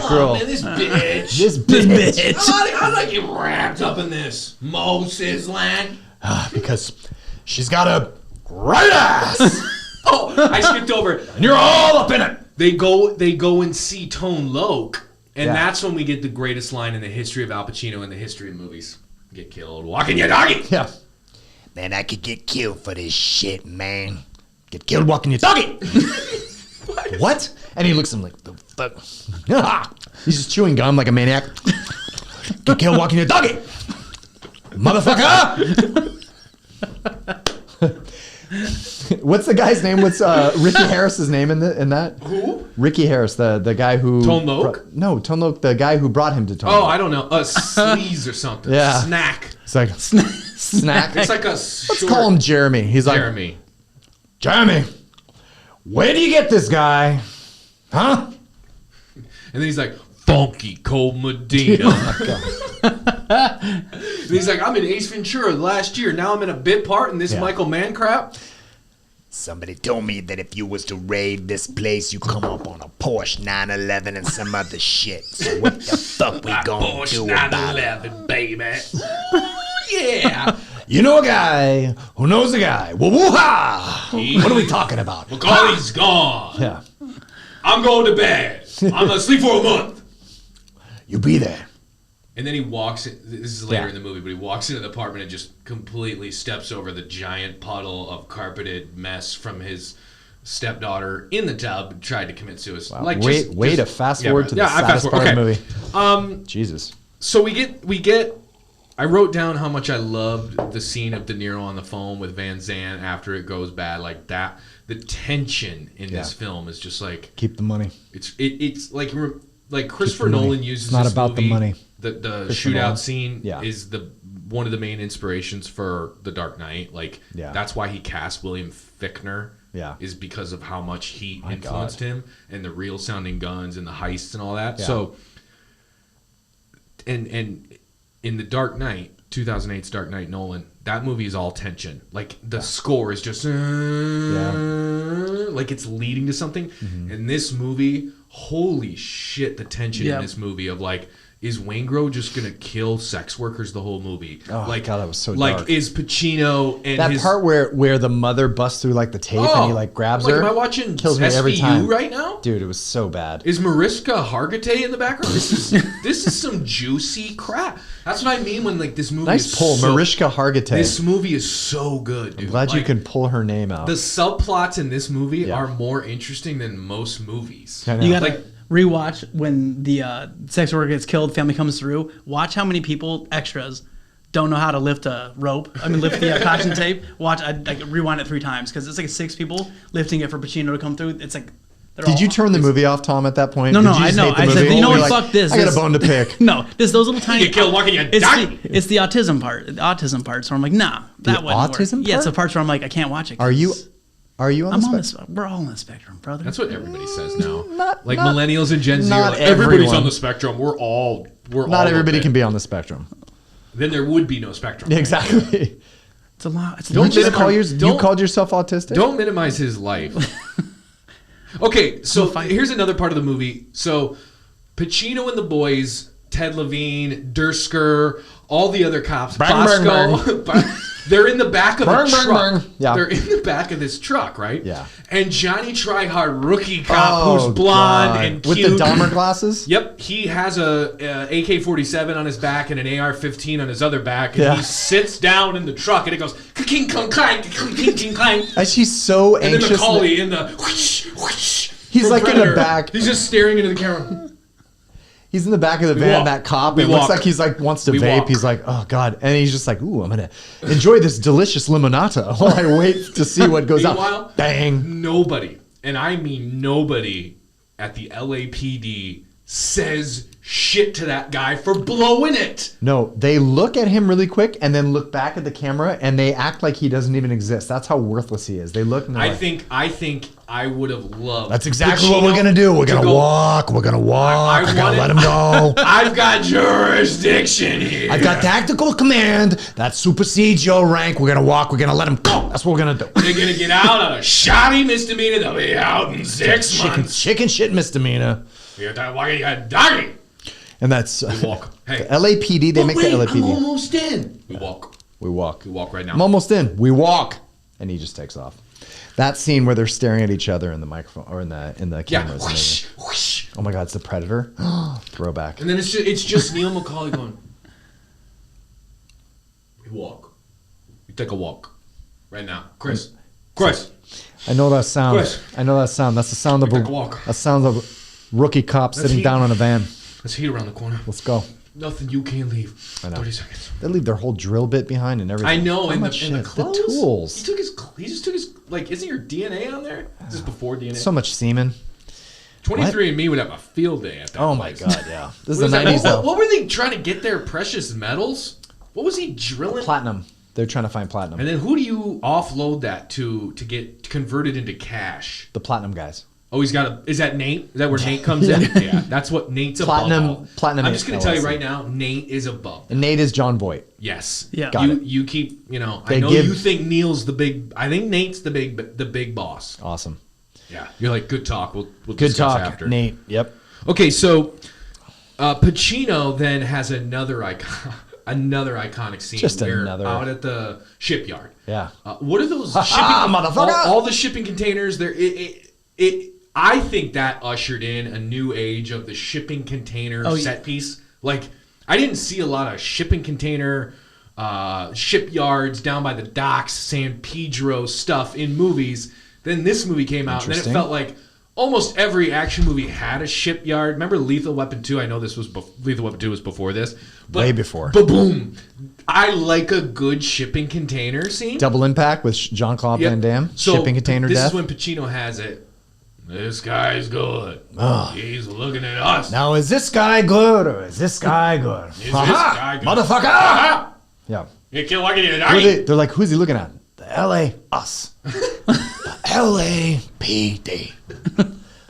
Speaker 2: girl.
Speaker 1: Oh man, this bitch.
Speaker 2: This bitch.
Speaker 1: How did I get wrapped up in this? Moses land?
Speaker 2: Because she's got a great ass.
Speaker 1: Oh, I skipped over it.
Speaker 2: And you're all up in it.
Speaker 1: They go and see Tone Loc, and that's when we get the greatest line in the history of Al Pacino and the history of movies. Get killed walking your doggy.
Speaker 2: Yeah.
Speaker 4: Man, I could get killed for this shit, man.
Speaker 2: Get killed walking your doggy. What? And he looks at him like, the fuck? He's just chewing gum like a maniac. Get killed walking your doggy. Motherfucker. What's the guy's name? What's Ricky Harris's name in that?
Speaker 1: Who?
Speaker 2: Ricky Harris, the guy who...
Speaker 1: Tone Loc?
Speaker 2: No, Tone Loc, the guy who brought him to Tone Loc.
Speaker 1: I don't know. Sleaze or something.
Speaker 2: Yeah.
Speaker 1: Snack.
Speaker 2: It's like... Snack.
Speaker 1: It's like a
Speaker 2: Let's call him Jeremy. He's like... Jeremy, where do you get this guy? Huh?
Speaker 1: And then he's like, Funky Cold Medina.
Speaker 2: Oh my God.
Speaker 1: And he's like, I'm in Ace Ventura last year. Now I'm in a bit part in this Michael Mann crap.
Speaker 4: Somebody told me that if you was to raid this place, you come up on a Porsche 911 and some other shit. So what the fuck we gonna do about it?
Speaker 1: Porsche 911, baby. Yeah.
Speaker 2: You know a guy who knows a guy. Woo-hoo-ha! What are we talking about?
Speaker 1: McCauley's gone.
Speaker 2: Yeah.
Speaker 1: I'm going to bed. I'm going to sleep for a month.
Speaker 2: You be there.
Speaker 1: And then he walks in. This is later in the movie, but he walks into the apartment and just completely steps over the giant puddle of carpeted mess from his stepdaughter in the tub and tried to commit suicide.
Speaker 2: Wow. Like way to fast forward to the saddest part of the movie. Jesus.
Speaker 1: So we get. I wrote down how much I loved the scene of De Niro on the phone with Van Zandt after it goes bad, like that. The tension in this film is just like
Speaker 2: keep the money.
Speaker 1: It's like Christopher Nolan uses.
Speaker 2: It's not
Speaker 1: this
Speaker 2: about
Speaker 1: movie,
Speaker 2: the money.
Speaker 1: The shootout scene is one of the main inspirations for The Dark Knight. Like that's why he cast William Fichtner. Yeah, is because of how much he influenced him and the real sounding guns and the heists and all that. Yeah. So and in The Dark Knight, 2008's Dark Knight Nolan, that movie is all tension. Like the score is just like it's leading to something. Mm-hmm. In this movie, holy shit, the tension in this movie of like, is Waingro just gonna kill sex workers the whole movie?
Speaker 2: Oh
Speaker 1: like,
Speaker 2: God, that was so
Speaker 1: like
Speaker 2: dark.
Speaker 1: Is Pacino and
Speaker 2: that part where the mother busts through like the tape and he like grabs her?
Speaker 1: Am I watching
Speaker 2: kills me
Speaker 1: SVU
Speaker 2: every time
Speaker 1: right now?
Speaker 2: Dude, it was so bad.
Speaker 1: Is Mariska Hargitay in the background? This is some juicy crap. That's what I mean when like this movie.
Speaker 2: Nice pull, Mariska Hargitay.
Speaker 1: This movie is so good, dude.
Speaker 2: I'm glad
Speaker 1: like,
Speaker 2: you can pull her name out.
Speaker 1: The subplots in this movie are more interesting than most movies.
Speaker 3: You gotta rewatch when the sex worker gets killed, family comes through. Watch how many people, extras, don't know how to lift a rope. I mean, lift the caution tape. Watch, I rewind it 3 times because it's like 6 people lifting it for Pacino to come through. It's like.
Speaker 2: Did you turn the movie off, Tom, at that point?
Speaker 3: No, I know. I said, you know what? Fuck this.
Speaker 2: I got a bone to pick.
Speaker 3: No, those little tiny.
Speaker 1: You get killed walking, you die.
Speaker 3: It's the autism part. The autism part. So I'm like, nah, that wouldn't work.
Speaker 2: Autism part?
Speaker 3: Yeah, it's the parts where I'm like, I can't watch it.
Speaker 2: Are you on the spectrum?
Speaker 3: We're all on the spectrum, brother.
Speaker 1: That's what everybody says now. Millennials and Gen Z are like,
Speaker 2: everyone.
Speaker 1: everybody's on the spectrum. We're all.
Speaker 2: Not everybody can be on the spectrum.
Speaker 1: Then there would be no spectrum.
Speaker 2: Exactly.
Speaker 3: It's a lot. It's
Speaker 2: you called yourself autistic?
Speaker 1: Don't minimize his life. Okay, so here's another part of the movie. So Pacino and the boys Ted Levine, Dursker, all the other cops,
Speaker 2: Bang,
Speaker 1: Bosco. They're in the back of a truck.
Speaker 2: Yeah.
Speaker 1: They're in the back of this truck, right?
Speaker 2: Yeah.
Speaker 1: And Johnny Tryhard, rookie cop, who's blonde
Speaker 2: God.
Speaker 1: and cute.
Speaker 2: With the Dahmer glasses?
Speaker 1: Yep. He has a AK-47 on his back and an AR-15 on his other back. And
Speaker 2: Yeah.
Speaker 1: he sits down in the truck and it goes, ka-king, kong, clang, ka-king, king, clang.
Speaker 2: And she's so
Speaker 1: And then
Speaker 2: anxious.
Speaker 1: McCauley in the whoosh, whoosh.
Speaker 2: He's
Speaker 1: from
Speaker 2: like in the
Speaker 1: Predator.
Speaker 2: back.
Speaker 1: He's just staring into the camera.
Speaker 2: He's in the back of the
Speaker 1: We
Speaker 2: van,
Speaker 1: walk.
Speaker 2: that cop.
Speaker 1: We
Speaker 2: It looks
Speaker 1: walk.
Speaker 2: like he's like wants to
Speaker 1: We
Speaker 2: vape.
Speaker 1: walk.
Speaker 2: He's like, oh God. And he's just like, ooh, I'm going to enjoy this delicious limonata while I wait to see what goes
Speaker 1: Meanwhile,
Speaker 2: out. Bang.
Speaker 1: nobody, and I mean nobody, at the LAPD says shit to that guy for blowing it.
Speaker 2: No, they look at him really quick and then look back at the camera and they act like he doesn't even exist. That's how worthless he is. They look and they're like,
Speaker 1: I think I would have loved.
Speaker 2: that's exactly what
Speaker 1: Pacino
Speaker 2: we're going to do. We're
Speaker 1: to
Speaker 2: going to
Speaker 1: go,
Speaker 2: walk. We're going to walk. I got to let him go.
Speaker 1: I've got jurisdiction here.
Speaker 2: I've got tactical command that supersedes your rank. We're going to walk. We're going to let him go. That's what we're going to do.
Speaker 1: They're gonna get out on a shoddy misdemeanor. They'll be out in 6 months.
Speaker 2: Chicken shit misdemeanor.
Speaker 1: You're walking, you got doggy.
Speaker 2: And that's
Speaker 1: We walk. Hey,
Speaker 2: the LAPD. They
Speaker 1: but
Speaker 2: make
Speaker 1: wait,
Speaker 2: the
Speaker 1: I'm
Speaker 2: LAPD.
Speaker 1: almost in. We walk.
Speaker 2: We walk.
Speaker 1: We walk right now.
Speaker 2: I'm almost in. We walk. And he just takes off. That scene where they're staring at each other in the microphone or in the
Speaker 1: Yeah.
Speaker 2: cameras.
Speaker 1: Whoosh, whoosh.
Speaker 2: Oh my God, it's the Predator. Throwback.
Speaker 1: And then it's just Neil McCauley going. We walk. We take a walk. Right now. Chris.
Speaker 2: I know that sound.
Speaker 1: Chris.
Speaker 2: I know that sound. That's the sound of
Speaker 1: Take a walk.
Speaker 2: a sound of rookie cop sitting
Speaker 1: heat.
Speaker 2: down on a van.
Speaker 1: Let's heat around the corner.
Speaker 2: Let's go.
Speaker 1: Nothing you can't leave.
Speaker 2: I know.
Speaker 1: 30 seconds.
Speaker 2: They leave their whole drill bit behind and everything.
Speaker 1: I know,
Speaker 2: How
Speaker 1: and
Speaker 2: much
Speaker 1: the
Speaker 2: shit.
Speaker 1: clothes.
Speaker 2: The tools.
Speaker 1: He just took his, like, isn't your DNA on there? Is this before DNA?
Speaker 2: So much semen.
Speaker 1: 23andMe would have a field day at that
Speaker 2: Oh my
Speaker 1: place.
Speaker 2: God, yeah. This
Speaker 1: What
Speaker 2: is the
Speaker 1: is that?
Speaker 2: 90s though.
Speaker 1: What were they trying to get their precious metals? What was he drilling?
Speaker 2: Platinum. They're trying to find platinum.
Speaker 1: And then who do you offload that to get converted into cash?
Speaker 2: The platinum guys.
Speaker 1: Oh, he's got a. Is that Nate? Is that where Nate comes in? Yeah, that's what Nate's
Speaker 2: Platinum-
Speaker 1: above. All.
Speaker 2: Platinum
Speaker 1: I'm just going to tell you
Speaker 2: LLC.
Speaker 1: right now, Nate is above.
Speaker 2: And Nate is John Voight.
Speaker 1: Yes.
Speaker 3: Yeah.
Speaker 2: Got it.
Speaker 1: You keep. You know.
Speaker 2: They
Speaker 1: I know
Speaker 2: give-
Speaker 1: you think Neil's the big. I think Nate's the big boss.
Speaker 2: Awesome.
Speaker 1: Yeah. You're like good talk. We'll
Speaker 2: Good
Speaker 1: discuss
Speaker 2: talk,
Speaker 1: after.
Speaker 2: Nate. Yep.
Speaker 1: Okay, so Pacino then has another iconic scene.
Speaker 2: Just
Speaker 1: where
Speaker 2: another.
Speaker 1: out at the shipyard.
Speaker 2: Yeah.
Speaker 1: What are those
Speaker 2: Ha ha, motherfucker!
Speaker 1: all the shipping containers? There, I think that ushered in a new age of the shipping container set piece. Like, I didn't see a lot of shipping container shipyards down by the docks, San Pedro stuff in movies. Then this movie came out, and then it
Speaker 2: Interesting.
Speaker 1: felt like almost every action movie had a shipyard. Remember Lethal Weapon 2? I know this was Lethal Weapon 2 was before this. But,
Speaker 2: Way before.
Speaker 1: Ba-boom. I like a good shipping container scene.
Speaker 2: Double Impact with Jean-Claude
Speaker 1: Yep.
Speaker 2: Van Damme.
Speaker 1: So
Speaker 2: Shipping container
Speaker 1: this
Speaker 2: death.
Speaker 1: is when Pacino has it. This guy's good.
Speaker 2: Oh.
Speaker 1: He's looking at us.
Speaker 2: Now, is this guy good or is this guy good?
Speaker 1: Is this guy good?
Speaker 2: Motherfucker!
Speaker 1: Ah!
Speaker 2: Yeah.
Speaker 1: You kill like it.
Speaker 2: They're like, who's he looking at? The LA us. The LAPD.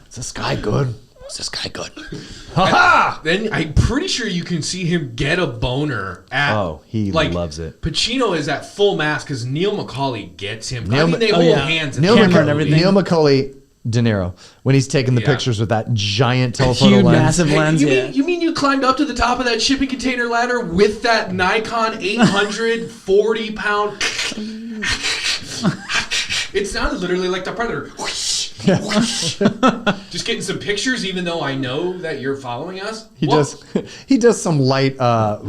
Speaker 2: Is this guy good? Is this guy good? Ha
Speaker 1: Then I'm pretty sure you can see him get a boner at.
Speaker 2: Oh, he loves it.
Speaker 1: Pacino is at full mass because Neil McCauley gets him.
Speaker 2: Neil
Speaker 1: I mean, they
Speaker 2: Ma-
Speaker 1: hold
Speaker 3: yeah.
Speaker 1: hands. in
Speaker 2: Neil,
Speaker 1: the
Speaker 3: Camera and
Speaker 1: movie.
Speaker 3: everything.
Speaker 2: Neil McCauley, De Niro, when he's taking the
Speaker 1: Yeah.
Speaker 2: pictures with that giant telephoto
Speaker 3: Huge,
Speaker 2: lens.
Speaker 3: massive
Speaker 1: Hey,
Speaker 3: lens.
Speaker 1: you,
Speaker 3: Yeah.
Speaker 1: mean you climbed up to the top of that shipping container ladder with that Nikon 840-pound? It sounded literally like the Predator. Whoosh, whoosh. Just getting some pictures, even though I know that you're following us.
Speaker 2: He
Speaker 1: Whoa.
Speaker 2: he does some light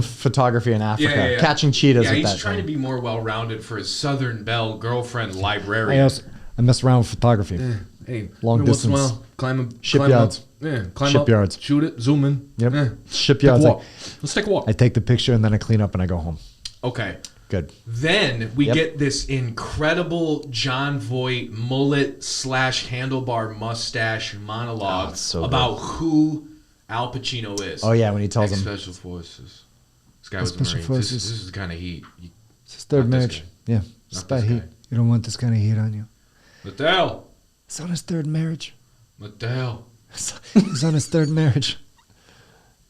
Speaker 2: photography in Africa, catching cheetahs
Speaker 1: Yeah,
Speaker 2: with
Speaker 1: he's
Speaker 2: that
Speaker 1: trying
Speaker 2: thing.
Speaker 1: to be more well-rounded for his Southern Belle girlfriend librarian.
Speaker 2: I mess around with photography.
Speaker 1: Hey,
Speaker 2: Long
Speaker 1: every once in a
Speaker 2: distance.
Speaker 1: while, climb up,
Speaker 2: Shipyards.
Speaker 1: Climb up, yeah, climb
Speaker 2: Shipyards.
Speaker 1: up, shoot it, zoom in.
Speaker 2: Yep.
Speaker 1: Yeah.
Speaker 2: Shipyards.
Speaker 1: Take a
Speaker 2: Like,
Speaker 1: walk. Let's take a walk.
Speaker 2: I take the picture and then I clean up and I go home.
Speaker 1: Okay.
Speaker 2: Good.
Speaker 1: Then we
Speaker 2: Yep.
Speaker 1: get this incredible John Voight mullet / handlebar mustache monologue
Speaker 2: Oh, it's so
Speaker 1: about who Al Pacino is.
Speaker 2: Oh yeah, when he tells him
Speaker 1: Special Forces. This guy was a
Speaker 2: Special
Speaker 1: Marine.
Speaker 2: Forces.
Speaker 1: This is the kind of heat.
Speaker 2: it's his third
Speaker 1: Not this
Speaker 2: marriage.
Speaker 1: guy.
Speaker 2: Yeah, it's
Speaker 1: Not
Speaker 2: bad
Speaker 1: this
Speaker 2: heat.
Speaker 1: guy.
Speaker 2: You don't want this kind of heat on you.
Speaker 1: What the hell?
Speaker 2: It's on his third marriage.
Speaker 1: What the hell?
Speaker 2: He's on his third marriage.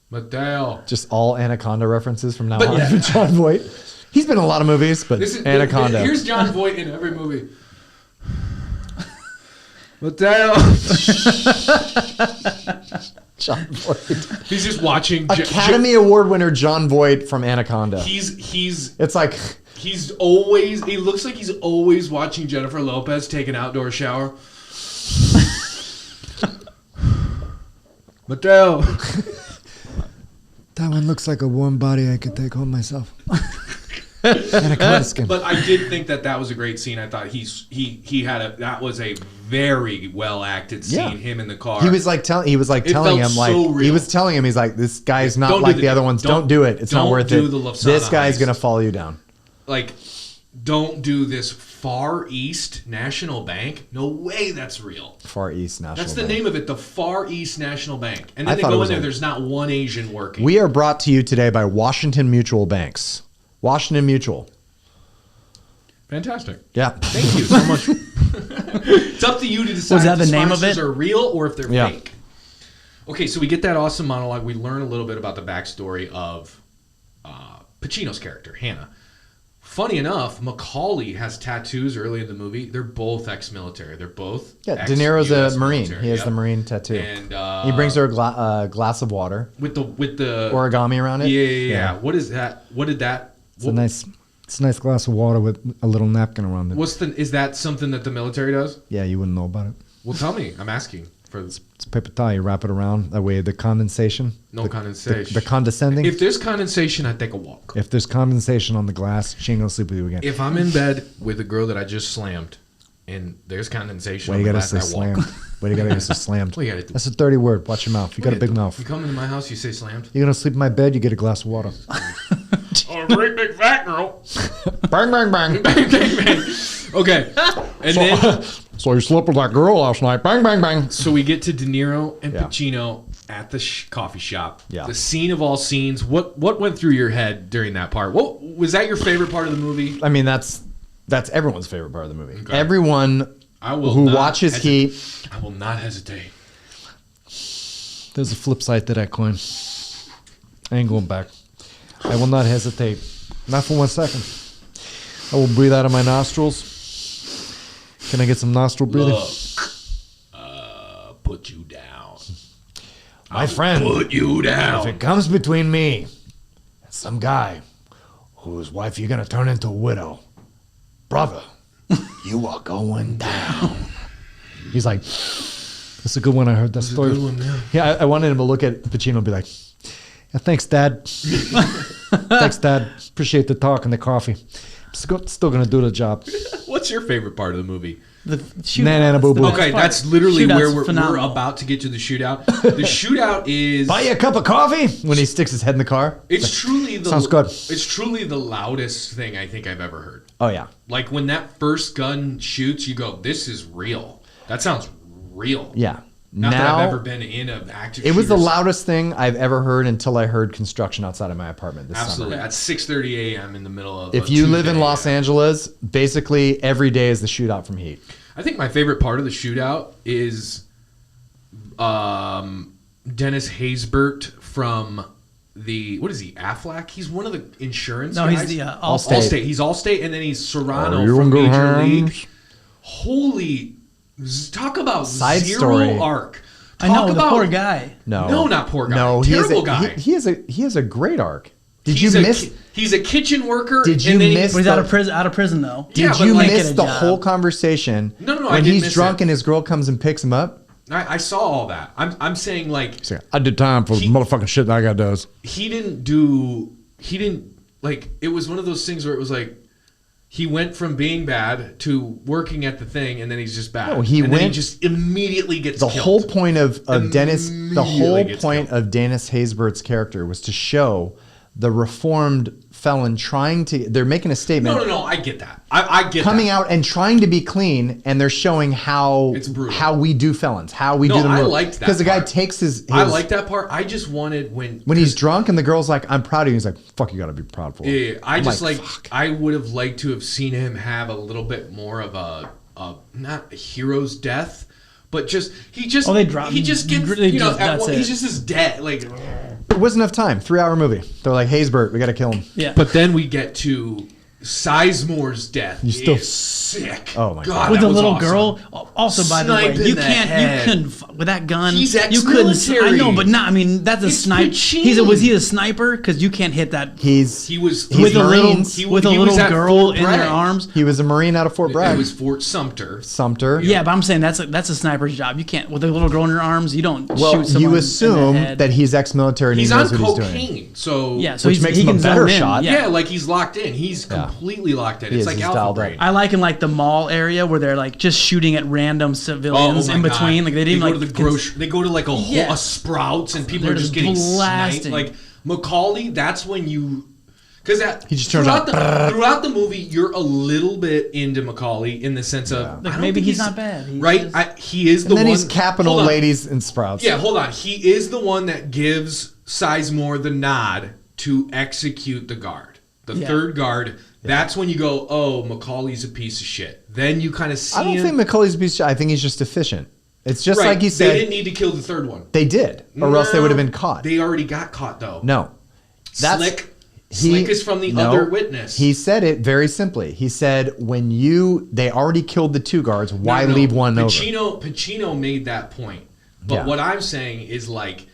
Speaker 1: What the hell?
Speaker 2: Just all Anaconda references from now
Speaker 1: But
Speaker 2: on.
Speaker 1: yeah.
Speaker 2: John Voight. He's been in a lot of movies, but
Speaker 1: This is
Speaker 2: Anaconda.
Speaker 1: Here's John Voight in every movie. What the hell?
Speaker 5: John Voight.
Speaker 1: He's just watching
Speaker 5: Academy Award winner John Voight from Anaconda.
Speaker 1: It's
Speaker 5: like
Speaker 1: he looks like he's always watching Jennifer Lopez take an outdoor shower. Mateo.
Speaker 2: That one looks like a warm body I could take home myself. But
Speaker 1: I did think that was a great scene. I thought that was a very well acted scene.
Speaker 5: Yeah.
Speaker 1: Him in the car.
Speaker 5: He was telling him he's like, this guy's not like the other ones. Don't do it. It's not worth it. This guy's gonna follow you down.
Speaker 1: Like, don't do this Far East National Bank. No way that's real.
Speaker 5: Far East National Bank.
Speaker 1: That's the name of it, the Far East National Bank. And then they go in there, there's not one Asian working.
Speaker 5: We are brought to you today by Washington Mutual Banks. Washington Mutual.
Speaker 1: Fantastic.
Speaker 5: Yeah.
Speaker 1: Thank you so much. It's up to you to decide
Speaker 3: Was that
Speaker 1: if
Speaker 3: the name of
Speaker 1: sponsors
Speaker 3: it?
Speaker 1: are real or if they're fake. Okay, so we get that awesome monologue. We learn a little bit about the backstory of Pacino's character, Hanna. Funny enough, McCauley has tattoos early in the movie. They're both ex-military. They're both
Speaker 5: De Niro's a Marine.
Speaker 1: military.
Speaker 5: He has the Marine tattoo.
Speaker 1: And
Speaker 5: he brings her a glass of water
Speaker 1: with the
Speaker 5: origami around it.
Speaker 1: Yeah. What is that? What did that?
Speaker 2: It's a nice glass of water with a little napkin around it.
Speaker 1: Is that something that the military does?
Speaker 2: Yeah, you wouldn't know about it.
Speaker 1: Well, tell me. I'm asking.
Speaker 2: It's paper towel. You wrap it around. That way the condensation.
Speaker 1: Condensation.
Speaker 2: The condescending.
Speaker 1: If there's condensation, I take a walk.
Speaker 2: If there's condensation on the glass, she ain't gonna sleep with you again.
Speaker 1: If I'm in bed with a girl that I just slammed, and there's condensation
Speaker 2: on the glass, I walk. Why do you gotta say slammed?
Speaker 1: What you gotta do?
Speaker 2: That's a dirty word. Watch your mouth. You got a big mouth.
Speaker 1: You come into my house, you say slammed.
Speaker 2: You're gonna sleep in my bed, you get a glass of water.
Speaker 1: Oh, a great big fat girl.
Speaker 2: Bang, bang, bang.
Speaker 1: Bang, bang, bang. Okay. And
Speaker 2: so you slept with that girl last night. Bang, bang, bang.
Speaker 1: So we get to De Niro and Pacino at the coffee shop.
Speaker 5: Yeah.
Speaker 1: The scene of all scenes. What went through your head during that part? What was that your favorite part of the movie?
Speaker 5: I mean, that's everyone's favorite part of the movie. Okay. Everyone who watches Heat.
Speaker 1: I will not hesitate.
Speaker 2: There's a flip side to that coin. I ain't going back. I will not hesitate. Not for 1 second. I will breathe out of my nostrils. Can I get some nostril breathing?
Speaker 1: Look, put you down.
Speaker 2: My friend.
Speaker 1: Put you down.
Speaker 2: If it comes between me and some guy whose wife you're going to turn into a widow, brother, you are going down. He's like, that's a good one. I heard that story.
Speaker 1: A good one, yeah.
Speaker 2: Yeah, I wanted him to look at Pacino and be like, yeah, thanks, Dad. Thanks, Dad. Appreciate the talk and the coffee. I'm still going to do the job.
Speaker 1: What's your favorite part of the movie?
Speaker 3: The shootout.
Speaker 1: Okay, that's literally where we're about to get to the shootout. The shootout is...
Speaker 5: Buy you a cup of coffee? When he sticks his head in the car.
Speaker 1: It's truly the...
Speaker 2: Sounds good.
Speaker 1: It's truly the loudest thing I think I've ever heard.
Speaker 5: Oh, yeah.
Speaker 1: Like when that first gun shoots, you go, this is real. That sounds real.
Speaker 5: Yeah.
Speaker 1: Not that I've ever been in an active
Speaker 5: It was the loudest thing I've ever heard until I heard construction outside of my apartment this
Speaker 1: Absolutely.
Speaker 5: summer.
Speaker 1: At 6:30 a.m. in the middle of
Speaker 5: If you live in Los Angeles, basically every day is the shootout from Heat.
Speaker 1: I think my favorite part of the shootout is Dennis Haysbert from the... What is he? Aflac? He's one of the insurance guys.
Speaker 3: No, he's the Allstate.
Speaker 1: He's Allstate, and then he's Serrano from Major League. Holy... Talk about
Speaker 5: Side
Speaker 1: zero
Speaker 5: story.
Speaker 1: arc.
Speaker 3: I know, the poor guy.
Speaker 1: No, not poor guy.
Speaker 5: No,
Speaker 1: terrible guy.
Speaker 5: He has a great arc.
Speaker 1: He's a kitchen worker.
Speaker 5: Did you miss?
Speaker 3: But he's out of prison though.
Speaker 5: Did you miss the whole conversation?
Speaker 1: No.
Speaker 5: When he's drunk and his girl comes and picks him up.
Speaker 1: I saw all that. I'm saying like
Speaker 2: I did time for the motherfucking shit that guy does.
Speaker 1: He didn't like. It was one of those things where it was like. He went from being bad to working at the thing, and then he's just bad.
Speaker 5: No,
Speaker 1: he just immediately gets
Speaker 5: the
Speaker 1: killed.
Speaker 5: whole point of Dennis. The whole point of Dennis Haysbert's character was to show the reformed felon trying to. They're making a statement.
Speaker 1: No. I get that. I get
Speaker 5: coming
Speaker 1: that.
Speaker 5: out and trying to be clean, and they're showing how we do felons, how we do them.
Speaker 1: I liked that
Speaker 5: because the guy takes his.
Speaker 1: I like that part. I just wanted when
Speaker 5: he's drunk and the girl's like, "I'm proud of you." He's like, "Fuck, you got to be proud for."
Speaker 1: Yeah, I would have liked to have seen him have a little bit more of a not a hero's death. But he just gets he's just as dead. Like
Speaker 5: it wasn't enough time. 3-hour movie. They're like, Haysbert, we got to kill him.
Speaker 3: Yeah.
Speaker 1: But then we get to Sizemore's death is sick.
Speaker 5: Oh my
Speaker 1: God,
Speaker 3: with
Speaker 1: that
Speaker 3: the
Speaker 1: was
Speaker 3: little
Speaker 1: awesome.
Speaker 3: girl. Also, by the
Speaker 1: Sniped
Speaker 3: way,
Speaker 1: in
Speaker 3: you
Speaker 1: the
Speaker 3: can't,
Speaker 1: head.
Speaker 3: you couldn't with that gun.
Speaker 1: He's
Speaker 3: You couldn't.
Speaker 1: ex-military.
Speaker 3: I know, but not. I mean, that's a
Speaker 1: It's
Speaker 3: sniper.
Speaker 1: Pacino.
Speaker 3: Was he a sniper? Because you can't hit that
Speaker 1: He was
Speaker 3: with a little
Speaker 5: Marines.
Speaker 3: with a
Speaker 1: he was
Speaker 3: little
Speaker 1: at
Speaker 3: girl
Speaker 1: Fort
Speaker 3: in their
Speaker 1: Bragg.
Speaker 3: arms.
Speaker 5: He was a Marine out of Fort Bragg.
Speaker 1: It was Fort Sumter.
Speaker 5: Sumter.
Speaker 3: Yeah, but I'm saying that's a sniper's job. You can't with a little girl in your arms. You don't
Speaker 5: Well,
Speaker 3: shoot someone.
Speaker 5: you
Speaker 3: in
Speaker 5: assume
Speaker 3: the head.
Speaker 5: that he's ex-military and
Speaker 1: He's
Speaker 5: he knows
Speaker 1: on
Speaker 5: what he's doing.
Speaker 1: cocaine, so
Speaker 3: Yeah, so
Speaker 5: which
Speaker 3: he's,
Speaker 5: makes
Speaker 3: he
Speaker 5: him a
Speaker 3: can
Speaker 5: better
Speaker 3: zone in.
Speaker 5: shot.
Speaker 1: yeah, like he's locked in. He's completely locked in.
Speaker 5: He
Speaker 1: It's
Speaker 5: is.
Speaker 1: like
Speaker 5: He's
Speaker 1: Alpha
Speaker 5: dialed
Speaker 1: Brain.
Speaker 5: in.
Speaker 3: I like in like the mall area where they're like just shooting at random civilians
Speaker 1: my
Speaker 3: in between.
Speaker 1: God.
Speaker 3: Like they didn't
Speaker 1: go
Speaker 3: like
Speaker 1: to the grocery. They go to like a Sprouts and people
Speaker 3: They're
Speaker 1: are just
Speaker 3: just
Speaker 1: getting
Speaker 3: blasting.
Speaker 1: sniped. Like McCauley, that's when you. Because
Speaker 5: He just turns
Speaker 1: throughout
Speaker 5: on.
Speaker 1: throughout the movie, you're a little bit into McCauley in the sense of
Speaker 3: Like,
Speaker 1: I don't
Speaker 3: maybe
Speaker 1: think
Speaker 3: he's not bad. He's
Speaker 1: right?
Speaker 3: just-
Speaker 1: He is the
Speaker 5: And then
Speaker 1: one.
Speaker 5: he's capping
Speaker 1: Hold
Speaker 5: old
Speaker 1: on.
Speaker 5: ladies in Sprouts.
Speaker 1: Yeah, hold on. He is the one that gives Sizemore the nod to execute the guard. The
Speaker 3: Yeah.
Speaker 1: third guard. That's when you go, oh, McCauley's a piece of shit. Then you kind of see
Speaker 5: I don't
Speaker 1: him.
Speaker 5: think McCauley's a piece of shit. I think he's just efficient. It's just
Speaker 1: Right.
Speaker 5: like he
Speaker 1: They
Speaker 5: said.
Speaker 1: didn't need to kill the third one.
Speaker 5: They did, or else they would have been caught.
Speaker 1: They already got caught, though.
Speaker 5: No.
Speaker 1: Slick is from the other witness.
Speaker 5: He said it very simply. He said, when they already killed the two guards, why
Speaker 1: No.
Speaker 5: leave one over?
Speaker 1: Pacino made that point. But
Speaker 5: Yeah.
Speaker 1: what I'm saying is like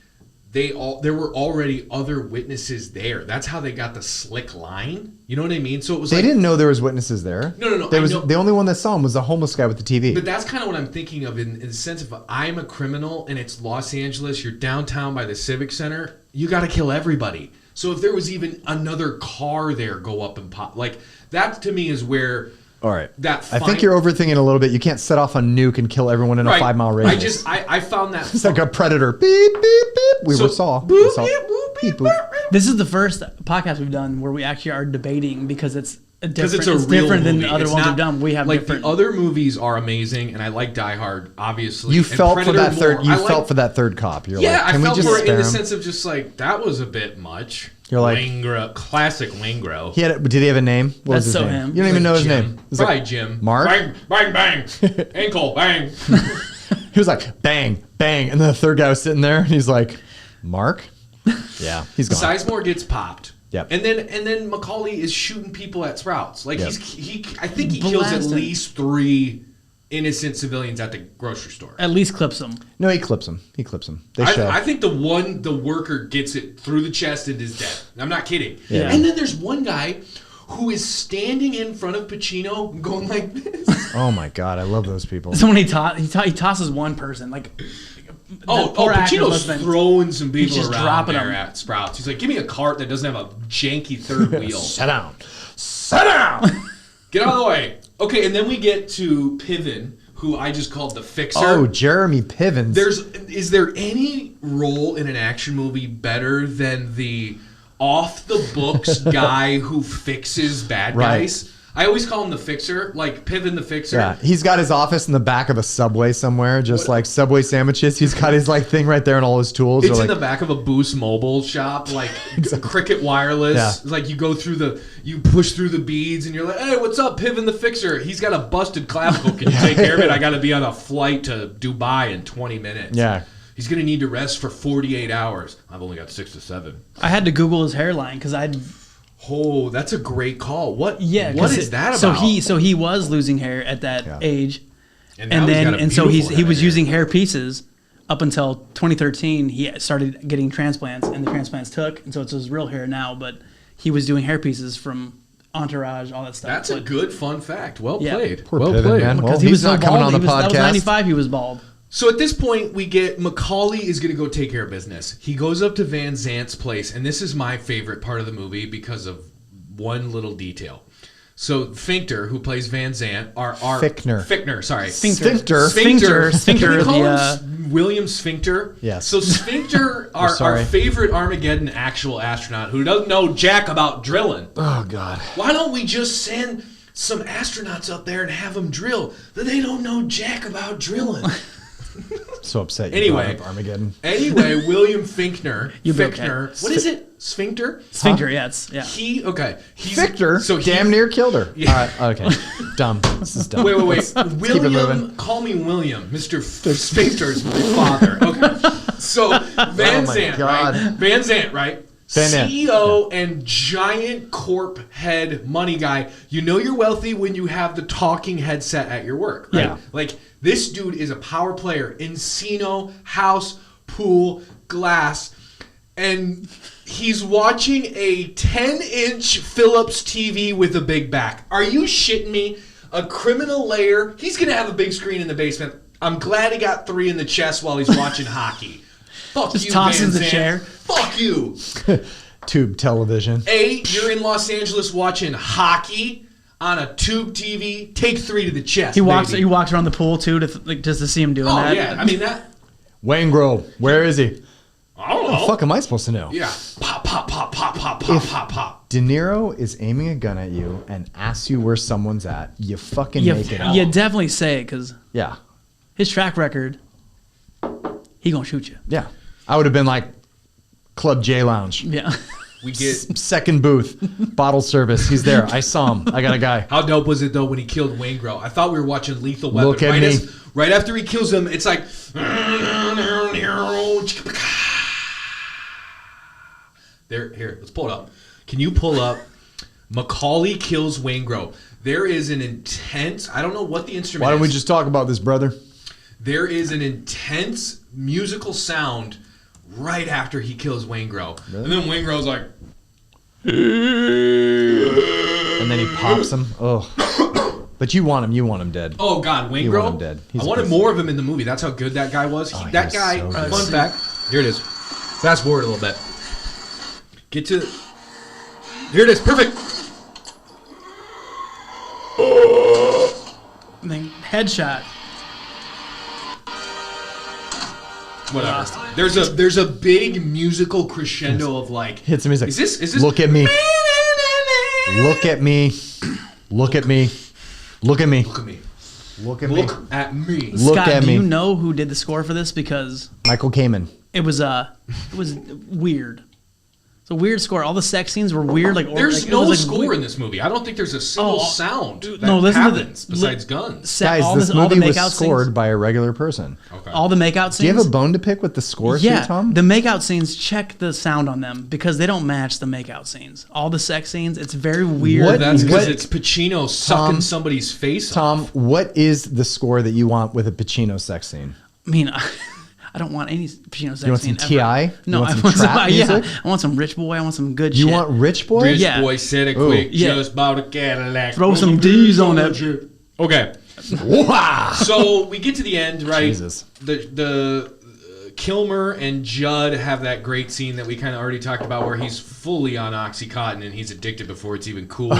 Speaker 1: there were already other witnesses there. That's how they got the slick line. You know what I mean? So it was
Speaker 5: They
Speaker 1: like
Speaker 5: didn't know there was witnesses there.
Speaker 1: No.
Speaker 5: There
Speaker 1: I
Speaker 5: was
Speaker 1: know.
Speaker 5: the only one that saw him was the homeless guy with the TV.
Speaker 1: But that's kind of what I'm thinking of in the sense of I'm a criminal and it's Los Angeles. You're downtown by the Civic Center. You got to kill everybody. So if there was even another car there, go up and pop. Like that to me is where.
Speaker 5: All right.
Speaker 1: I
Speaker 5: think you're overthinking it a little bit. You can't set off a nuke and kill everyone in a 5-mile radius.
Speaker 1: I found that.
Speaker 5: It's like a predator. Beep, beep, beep. We saw.
Speaker 1: Boop, beep, boop,
Speaker 5: Beep,
Speaker 1: beep,
Speaker 5: boop.
Speaker 3: This is the first podcast we've done where we actually are debating because it's
Speaker 1: Because
Speaker 3: different.
Speaker 1: it's a real
Speaker 3: different than
Speaker 1: movie.
Speaker 3: the other
Speaker 1: It's
Speaker 3: ones
Speaker 1: not-
Speaker 3: we've done. We have
Speaker 1: like
Speaker 3: different.
Speaker 1: the other movies are amazing, and I like Die Hard, obviously.
Speaker 5: You
Speaker 1: and
Speaker 5: felt for
Speaker 1: Predator
Speaker 5: that third.
Speaker 1: more.
Speaker 5: You
Speaker 1: I
Speaker 5: felt
Speaker 1: like-
Speaker 5: for that third cop. You're
Speaker 1: Yeah,
Speaker 5: like,
Speaker 1: I
Speaker 5: can we
Speaker 1: felt
Speaker 5: just
Speaker 1: for it in
Speaker 5: spare
Speaker 1: the
Speaker 5: him?
Speaker 1: sense of just like that was a bit much.
Speaker 5: You're like-
Speaker 1: classic Wingro.
Speaker 5: Did he have a name? What was
Speaker 3: That's
Speaker 5: his
Speaker 3: so
Speaker 5: name?
Speaker 3: him.
Speaker 5: You don't even know his
Speaker 1: Jim.
Speaker 5: name. It was
Speaker 1: Probably
Speaker 5: like,
Speaker 1: Jim.
Speaker 5: Mark?
Speaker 1: Bang, bang, bang. Ankle, bang.
Speaker 5: he was like bang, bang, and then the third guy was sitting there, and he's like, Mark. Yeah, he's gone.
Speaker 1: Sizemore gets popped.
Speaker 5: Yep.
Speaker 1: And then McCauley is shooting people at Sprouts. Like
Speaker 5: Yep.
Speaker 1: I think he kills at
Speaker 3: Blasting.
Speaker 1: least 3 innocent civilians at the grocery store.
Speaker 3: At least clips them.
Speaker 5: No, he clips him. They show.
Speaker 1: I think the worker gets it through the chest and is dead. I'm not kidding.
Speaker 5: Yeah.
Speaker 1: And then there's one guy who is standing in front of Pacino going like this.
Speaker 5: Oh my god, I love those people.
Speaker 3: So when he tosses one person, like poor actor
Speaker 1: Pacino's
Speaker 3: must have been-
Speaker 1: throwing some people
Speaker 3: just
Speaker 1: around
Speaker 3: dropping
Speaker 1: there
Speaker 3: them.
Speaker 1: at Sprouts. He's like, give me a cart that doesn't have a janky third wheel.
Speaker 5: Sit down. Sit down.
Speaker 1: Get out of the way. Okay, and then we get to Piven, who I just called the fixer.
Speaker 5: Oh, Jeremy Pivens.
Speaker 1: Is there any role in an action movie better than the off the books guy who fixes bad
Speaker 5: Right.
Speaker 1: guys? I always call him the fixer, like Piven the fixer.
Speaker 5: Yeah, he's got his office in the back of a Subway somewhere, just like Subway sandwiches. He's got his like thing right there and all his tools.
Speaker 1: It's
Speaker 5: are
Speaker 1: in
Speaker 5: like,
Speaker 1: the back of a Boost Mobile shop, like Cricket Wireless.
Speaker 5: Yeah.
Speaker 1: It's like you push through the beads, and you're like, "Hey, what's up, Piven the fixer? He's got a busted clavicle. Can you take care of it? I got to be on a flight to Dubai in 20 minutes."
Speaker 5: Yeah.
Speaker 1: He's gonna need to rest for 48 hours. I've only got 6 to 7.
Speaker 3: I had to Google his hairline because I'd
Speaker 1: Oh, that's a great call. What
Speaker 3: What
Speaker 1: is that about?
Speaker 3: So he was losing hair at that age,
Speaker 1: and
Speaker 3: and
Speaker 1: now he's got
Speaker 3: then
Speaker 1: a
Speaker 3: and so
Speaker 1: beautiful
Speaker 3: he
Speaker 1: head
Speaker 3: was
Speaker 1: of hair.
Speaker 3: using hair pieces up until 2013. He started getting transplants, and the transplants took, and so it's his real hair now. But he was doing hair pieces from Entourage, all that stuff.
Speaker 1: That's a
Speaker 3: But-
Speaker 1: good fun fact. Well
Speaker 3: Yeah.
Speaker 1: played.
Speaker 5: Poor
Speaker 1: well
Speaker 5: Piven,
Speaker 1: played.
Speaker 5: man. Well,
Speaker 3: because he
Speaker 5: he's
Speaker 3: was so
Speaker 5: not coming
Speaker 3: bald.
Speaker 5: on the
Speaker 3: That was
Speaker 5: podcast.
Speaker 3: 95. He was bald.
Speaker 1: So at this point, we get McCauley is going to go take care of business. He goes up to Van Zant's place, and this is my favorite part of the movie because of one little detail. So Finkter, who plays Van Zant,
Speaker 5: Fichtner.
Speaker 1: Sorry.
Speaker 5: Sphincter.
Speaker 3: Sphincter.
Speaker 1: Can we call
Speaker 3: the,
Speaker 1: him William Sphincter?
Speaker 5: Yes.
Speaker 1: So Sphincter, our
Speaker 5: sorry.
Speaker 1: favorite Armageddon actual astronaut who doesn't know jack about drilling.
Speaker 5: Oh god.
Speaker 1: Why don't we just send some astronauts up there and have them drill? That they don't know jack about drilling.
Speaker 5: So upset. You
Speaker 1: Anyway.
Speaker 5: brought up Armageddon.
Speaker 1: Anyway, William Finkner.
Speaker 3: You be
Speaker 1: Fichtner. What is it? Sphincter?
Speaker 3: Sphincter, yeah. Yeah.
Speaker 1: He's
Speaker 5: Victor damn near killed her.
Speaker 1: Yeah.
Speaker 5: All right, okay. Dumb. This is dumb.
Speaker 1: Wait.
Speaker 5: Let's keep it
Speaker 1: William,
Speaker 5: moving.
Speaker 1: call me William. Mr. Sphincter's my father. Okay. So Van
Speaker 5: Oh my
Speaker 1: Zant,
Speaker 5: God.
Speaker 1: right? Van Zant, right? CEO and giant corp head money guy. You know you're wealthy when you have the talking headset at your work, right?
Speaker 3: Yeah.
Speaker 1: Like, this dude is a power player. Encino, house, pool, glass. And he's watching a 10-inch Philips TV with a big back. Are you shitting me? A criminal layer. He's going to have a big screen in the basement. I'm glad he got 3 in the chest while he's watching hockey. Fuck
Speaker 3: Just
Speaker 1: you,
Speaker 3: tosses
Speaker 1: Van
Speaker 3: the
Speaker 1: Zandt.
Speaker 3: chair.
Speaker 1: Fuck you.
Speaker 5: Tube television.
Speaker 1: You're in Los Angeles watching hockey on a tube TV. Take 3 to the chest.
Speaker 3: He walks
Speaker 1: baby.
Speaker 3: around the pool too, just to see him doing that.
Speaker 1: Oh yeah, I mean that.
Speaker 5: Wayne Grove, where is he?
Speaker 1: I don't know.
Speaker 5: What the fuck am I supposed to know?
Speaker 1: Yeah. Pop, pop, pop, pop, pop, pop, pop, pop.
Speaker 5: De Niro is aiming a gun at you and asks you where someone's at. You fucking make it up.
Speaker 3: You definitely say it because
Speaker 5: Yeah.
Speaker 3: his track record, he gonna shoot you.
Speaker 5: Yeah. I would have been like Club J Lounge.
Speaker 3: Yeah.
Speaker 1: We get.
Speaker 5: Second booth, bottle service. He's there. I saw him. I got a guy.
Speaker 1: How dope was it though when he killed Wayne Grove? I thought we were watching Lethal Weapon.
Speaker 5: Look at me.
Speaker 1: Right after he kills him, it's like. Here, let's pull it up. Can you pull up McCauley kills Wayne Grove? There is an intense. I don't know what the instrument
Speaker 5: Why don't
Speaker 1: is.
Speaker 5: we just talk about this, brother?
Speaker 1: There is an intense musical sound right after he kills Wayne Grove.
Speaker 5: Really?
Speaker 1: And then Wayne Grove's like.
Speaker 5: And then he pops him. Oh. But you want him dead.
Speaker 1: Oh God, Wayne
Speaker 5: You
Speaker 1: Grove.
Speaker 5: want him dead. He's
Speaker 1: I
Speaker 5: a
Speaker 1: wanted
Speaker 5: pussy.
Speaker 1: more of him in the movie. That's how good that guy was.
Speaker 5: Oh, he
Speaker 1: that
Speaker 5: was
Speaker 1: guy.
Speaker 5: so good.
Speaker 1: Fun fact. Here it is. Fast forward a little bit. Get to. Here it is. Perfect.
Speaker 3: And then headshot.
Speaker 1: Whatever. There's a big musical crescendo of like.
Speaker 5: Hits him. He's like,
Speaker 1: Is this?
Speaker 5: Look at me. Look at me. Look at me. Look at me.
Speaker 1: Look at me.
Speaker 5: Look at me.
Speaker 1: Look at me.
Speaker 5: Look
Speaker 3: Scott,
Speaker 5: at
Speaker 3: do
Speaker 5: me.
Speaker 3: you know who did the score for this? Because
Speaker 5: Michael Kamen.
Speaker 3: it was weird. It's a weird score. All the sex scenes were weird.
Speaker 1: There's
Speaker 3: it
Speaker 1: no
Speaker 3: was,
Speaker 1: score
Speaker 3: weird.
Speaker 1: in this movie. I don't think there's a single sound that
Speaker 3: no, listen to
Speaker 1: happens besides guns.
Speaker 5: Guys,
Speaker 3: all
Speaker 5: this
Speaker 3: all the
Speaker 5: movie was
Speaker 3: makeout
Speaker 5: scored
Speaker 3: scenes,
Speaker 5: by a regular person.
Speaker 1: Okay.
Speaker 3: all the makeout scenes.
Speaker 5: Do you have a bone to pick with the score,
Speaker 3: yeah,
Speaker 5: too, Tom?
Speaker 3: the makeout scenes, check the sound on them because they don't match the makeout scenes. All the sex scenes, it's very weird.
Speaker 5: What-
Speaker 1: That's because
Speaker 5: What-
Speaker 1: it's Pacino sucking somebody's face off.
Speaker 5: Tom, what is the score that you want with a Pacino sex scene?
Speaker 3: I mean, I don't want any Pacino sex
Speaker 5: You want
Speaker 3: scene
Speaker 5: some
Speaker 3: ever.
Speaker 5: T.I.?
Speaker 3: No,
Speaker 5: You want
Speaker 3: I
Speaker 5: some
Speaker 3: want
Speaker 5: trap
Speaker 3: some. Yeah,
Speaker 5: music?
Speaker 3: I want some Rich Boy. I want some good
Speaker 5: You
Speaker 3: shit.
Speaker 5: want Rich Boy?
Speaker 1: Rich
Speaker 3: Yeah.
Speaker 1: boy said it
Speaker 5: Ooh.
Speaker 1: quick,
Speaker 3: Yeah.
Speaker 1: just bought a Cadillac.
Speaker 3: Throw some D's on that.
Speaker 1: Okay.
Speaker 5: Wow.
Speaker 1: So we get to the end, right?
Speaker 5: Jesus.
Speaker 1: The Kilmer and Judd have that great scene that we kind of already talked about where he's fully on OxyContin and he's addicted before it's even cool.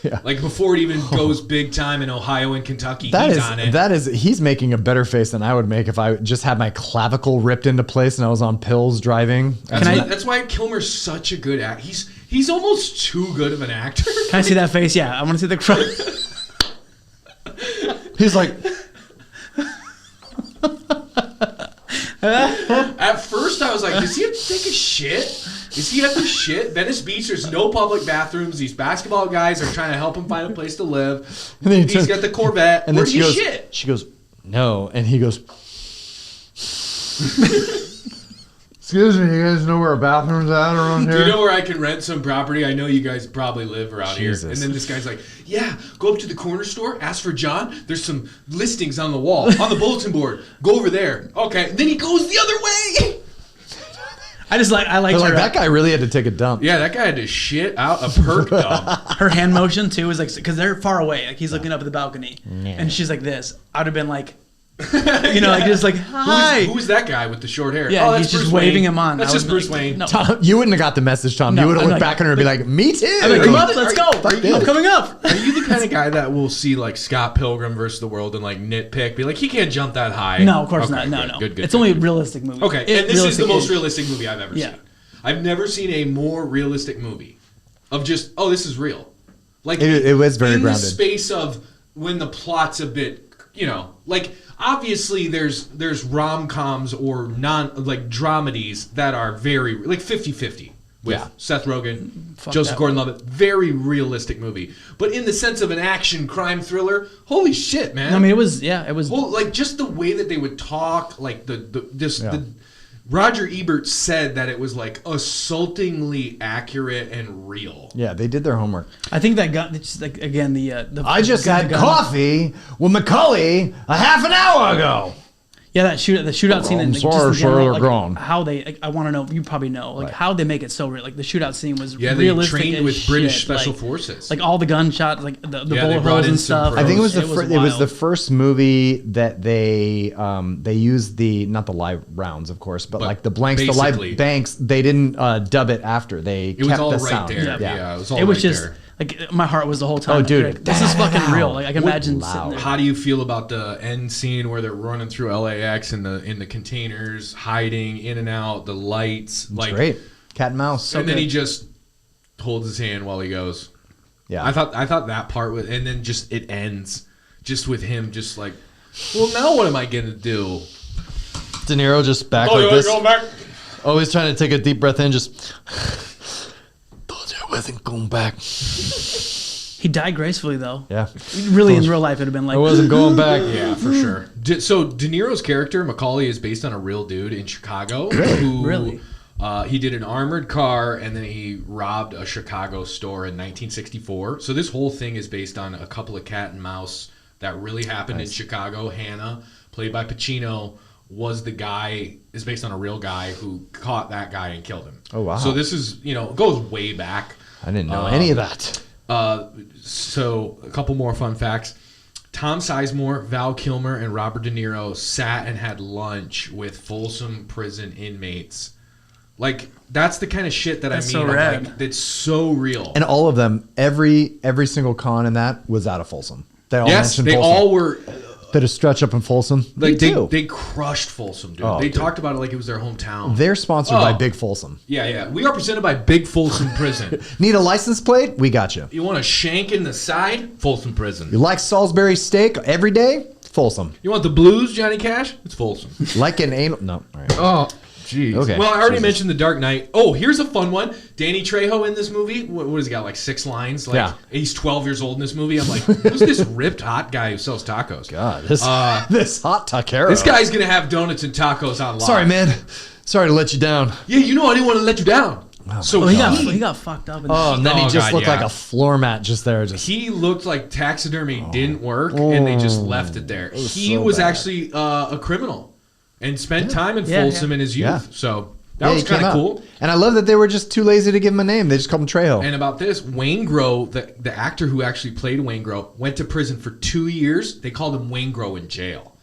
Speaker 5: Yeah.
Speaker 1: Like before it even goes big time in Ohio and Kentucky, he's on it.
Speaker 5: He's making a better face than I would make if I just had my clavicle ripped into place and I was on pills driving.
Speaker 1: That's why Kilmer's such a good actor. He's almost too good of an actor.
Speaker 3: Can I see that face? Yeah, I want to see the crowd.
Speaker 5: He's like,
Speaker 1: At first, I was like, does he have to take a shit? Is he have to shit? Venice Beach, there's no public bathrooms. These basketball guys are trying to help him find a place to live.
Speaker 5: And then he
Speaker 1: He's
Speaker 5: turns-
Speaker 1: got the Corvette.
Speaker 5: and
Speaker 1: Where
Speaker 5: then
Speaker 1: do you
Speaker 5: goes,
Speaker 1: shit?
Speaker 5: she goes, no. And he goes, excuse me, you guys know where a bathroom's at around
Speaker 1: Do
Speaker 5: here?
Speaker 1: you know where I can rent some property? I know you guys probably live around here.
Speaker 5: Jesus.
Speaker 1: And then this guy's like, yeah, go up to the corner store, ask for John. There's some listings on the wall, on the bulletin board. Go over there. Okay. And then he goes the other way.
Speaker 3: I like
Speaker 5: They're
Speaker 3: her,
Speaker 5: like, that guy really had to take a dump.
Speaker 1: Yeah, that guy had to shit out a perk dump.
Speaker 3: her hand motion too is like because they're far away. Like he's looking up at the balcony, and she's like this. I'd have been like, like just like hi.
Speaker 1: Who is that guy with the short hair?
Speaker 3: Yeah,
Speaker 1: oh, that's
Speaker 3: he's just
Speaker 1: Bruce
Speaker 3: waving
Speaker 1: Wayne.
Speaker 3: him on.
Speaker 1: That's
Speaker 3: I
Speaker 1: just
Speaker 3: was
Speaker 1: Bruce
Speaker 3: like,
Speaker 1: Wayne.
Speaker 3: No.
Speaker 5: Tom, you wouldn't have got the message, Tom.
Speaker 3: No,
Speaker 5: you would have
Speaker 3: I'm
Speaker 5: looked
Speaker 3: like-
Speaker 5: back at her and be like, me too.
Speaker 3: I'm like, come on,
Speaker 1: Are
Speaker 3: let's
Speaker 1: you-
Speaker 3: go.
Speaker 1: are you-
Speaker 3: I'm coming up.
Speaker 1: Are you the kind of guy that will see like Scott Pilgrim versus the World and like nitpick, be like, he can't jump that high?
Speaker 3: No, of course
Speaker 1: Okay,
Speaker 3: not. No.
Speaker 1: Good.
Speaker 3: It's only a realistic movie.
Speaker 1: Okay, and this is the most realistic movie I've ever
Speaker 3: Yeah.
Speaker 1: seen. I've never seen a more realistic movie of just, oh, this is real. Like
Speaker 5: It was very
Speaker 1: in
Speaker 5: grounded.
Speaker 1: the space of when the plot's a bit, like obviously there's rom-coms or like dramedies that are very like 50-50 with
Speaker 5: Yeah.
Speaker 1: Seth Rogen,
Speaker 3: Fuck
Speaker 1: Joseph
Speaker 3: that
Speaker 1: Gordon-Levitt. Very realistic movie, but in the sense of an action crime thriller, holy shit, man!
Speaker 3: I mean, it was.
Speaker 1: Well, like just the way that they would talk, like the Roger Ebert said that it was like assaultingly accurate and real.
Speaker 5: Yeah, they did their homework.
Speaker 3: I think that gun. It's like again the.
Speaker 2: I just had coffee with McCauley a half an hour ago.
Speaker 3: Yeah, the shootout scene.
Speaker 2: I'm
Speaker 3: and,
Speaker 2: sorry,
Speaker 3: just in
Speaker 2: sir,
Speaker 3: general,
Speaker 2: they're
Speaker 3: like,
Speaker 2: gone.
Speaker 3: how they? Like, I want to know. You probably know. Like how they make it so real. Like the shootout scene was
Speaker 1: Yeah, they
Speaker 3: realistic
Speaker 1: trained
Speaker 3: as
Speaker 1: with British
Speaker 3: shit.
Speaker 1: Special
Speaker 3: Like,
Speaker 1: Forces.
Speaker 3: Like all the gunshots, like the
Speaker 1: they
Speaker 3: bullet
Speaker 1: brought
Speaker 3: holes
Speaker 1: in
Speaker 3: and
Speaker 1: some
Speaker 3: stuff.
Speaker 5: I think it was
Speaker 3: wild.
Speaker 5: the first movie that they used not the live rounds, of course, but like the blanks, the
Speaker 1: basically.
Speaker 5: live banks. They didn't dub it after. They
Speaker 1: It was
Speaker 5: kept
Speaker 1: all
Speaker 5: the
Speaker 1: right
Speaker 5: sound.
Speaker 1: there. Yeah, it was all
Speaker 3: It was
Speaker 1: right
Speaker 3: just
Speaker 1: there.
Speaker 3: like my heart was the whole time.
Speaker 5: Oh, dude.
Speaker 3: like, this is fucking real. Like I can
Speaker 5: What
Speaker 3: imagine
Speaker 5: loud.
Speaker 3: sitting there.
Speaker 1: How do you feel about the end scene where they're running through LAX in the containers, hiding in and out, the lights?
Speaker 5: It's
Speaker 1: Like
Speaker 5: great. Cat and mouse.
Speaker 1: and then he just holds his hand while he goes.
Speaker 5: Yeah.
Speaker 1: I thought that part was, and then just it ends just with him just like, well, now what am I gonna do?
Speaker 5: De Niro just back like this. Always trying to take a deep breath in. Just. Thought I wasn't going back.
Speaker 3: He died gracefully though.
Speaker 5: Yeah.
Speaker 3: Really, in real life, it'd have been like.
Speaker 5: I wasn't going back.
Speaker 1: Yeah, for sure. So De Niro's character McCauley is based on a real dude in Chicago. Who,
Speaker 3: Really?
Speaker 1: He did an armored car and then he robbed a Chicago store in 1964. So this whole thing is based on a couple of cat and mouse that really happened in Chicago. Hanna, played by Pacino, is based on a real guy who caught that guy and killed him.
Speaker 5: Oh, wow.
Speaker 1: So this is, goes way back.
Speaker 5: I didn't know any of that.
Speaker 1: So a couple more fun facts. Tom Sizemore, Val Kilmer, and Robert De Niro sat and had lunch with Folsom prison inmates. Like, that's the kind of shit that
Speaker 3: That's
Speaker 1: I mean.
Speaker 3: so rad.
Speaker 1: Like, that's so real.
Speaker 5: And all of them, every single con in that was out of Folsom. They all
Speaker 1: yes,
Speaker 5: mentioned
Speaker 1: they
Speaker 5: Folsom.
Speaker 1: all were.
Speaker 5: Bit of stretch up in Folsom.
Speaker 1: Like
Speaker 5: Me too.
Speaker 1: they crushed Folsom, dude.
Speaker 5: Oh,
Speaker 1: They
Speaker 5: dude.
Speaker 1: talked about it like it was their hometown.
Speaker 5: They're sponsored by Big Folsom.
Speaker 1: Yeah. We are presented by Big Folsom Prison.
Speaker 5: Need a license plate? We got you.
Speaker 1: You want a shank in the side? Folsom Prison.
Speaker 5: You like Salisbury steak every day? Folsom.
Speaker 1: You want the blues, Johnny Cash? It's Folsom.
Speaker 5: Like an anal? No. All right.
Speaker 1: Oh, jeez.
Speaker 5: Okay.
Speaker 1: Well, I already
Speaker 5: Jesus.
Speaker 1: mentioned The Dark Knight. Oh, here's a fun one. Danny Trejo in this movie. What has he got? Like 6 lines? Like,
Speaker 5: Yeah.
Speaker 1: He's 12 years old in this movie. I'm like, who's this ripped hot guy who sells tacos?
Speaker 5: God, this hot taquero.
Speaker 1: This guy's gonna have donuts and tacos on.
Speaker 5: Sorry, man. Sorry to let you down.
Speaker 1: Yeah, I didn't want to let you down. So
Speaker 3: Oh, he got fucked up. In
Speaker 5: Oh, and then he
Speaker 1: Oh,
Speaker 5: just
Speaker 1: God,
Speaker 5: looked
Speaker 1: yeah.
Speaker 5: like a floor mat just there. Just
Speaker 1: he looked like taxidermy didn't work, and they just left it there. He
Speaker 5: so
Speaker 1: was
Speaker 5: bad.
Speaker 1: actually a criminal and spent time in
Speaker 3: Yeah,
Speaker 1: Folsom
Speaker 3: yeah.
Speaker 1: in his youth.
Speaker 5: Yeah.
Speaker 1: So that
Speaker 5: Yeah,
Speaker 1: was
Speaker 5: he came
Speaker 1: kind of
Speaker 5: up.
Speaker 1: cool.
Speaker 5: And I love that they were just too lazy to give him a name. They just called him Trejo.
Speaker 1: And about this, Waingro, the actor who actually played Waingro, went to prison for 2 years. They called him Waingro in jail.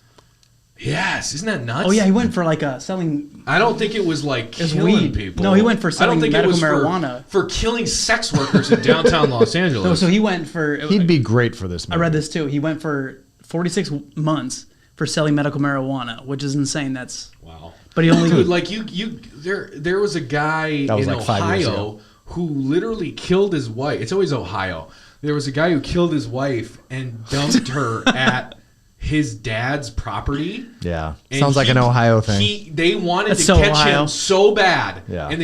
Speaker 1: Yes, isn't that nuts?
Speaker 3: Oh yeah, he went for like selling.
Speaker 1: I don't think it was like
Speaker 3: was
Speaker 1: killing
Speaker 3: weed.
Speaker 1: people.
Speaker 3: No, he went for
Speaker 1: I don't
Speaker 3: selling
Speaker 1: think it was
Speaker 3: medical marijuana.
Speaker 1: for killing sex workers in downtown Los Angeles.
Speaker 3: No, so he went for.
Speaker 5: He'd be great for this movie.
Speaker 3: I read this too. He went for 46 months for selling medical marijuana, which is insane. That's
Speaker 1: wow.
Speaker 3: But he only
Speaker 1: Dude, like there was a guy
Speaker 5: That was
Speaker 1: in
Speaker 5: like 5 years
Speaker 1: Ohio
Speaker 5: ago.
Speaker 1: who literally killed his wife. It's always Ohio. There was a guy who killed his wife and dumped her at his dad's property.
Speaker 5: Yeah.
Speaker 1: And
Speaker 5: Sounds like an Ohio thing.
Speaker 1: They wanted
Speaker 3: That's
Speaker 1: to
Speaker 3: so
Speaker 1: catch
Speaker 3: Ohio.
Speaker 1: him so bad,
Speaker 5: Yeah.
Speaker 1: and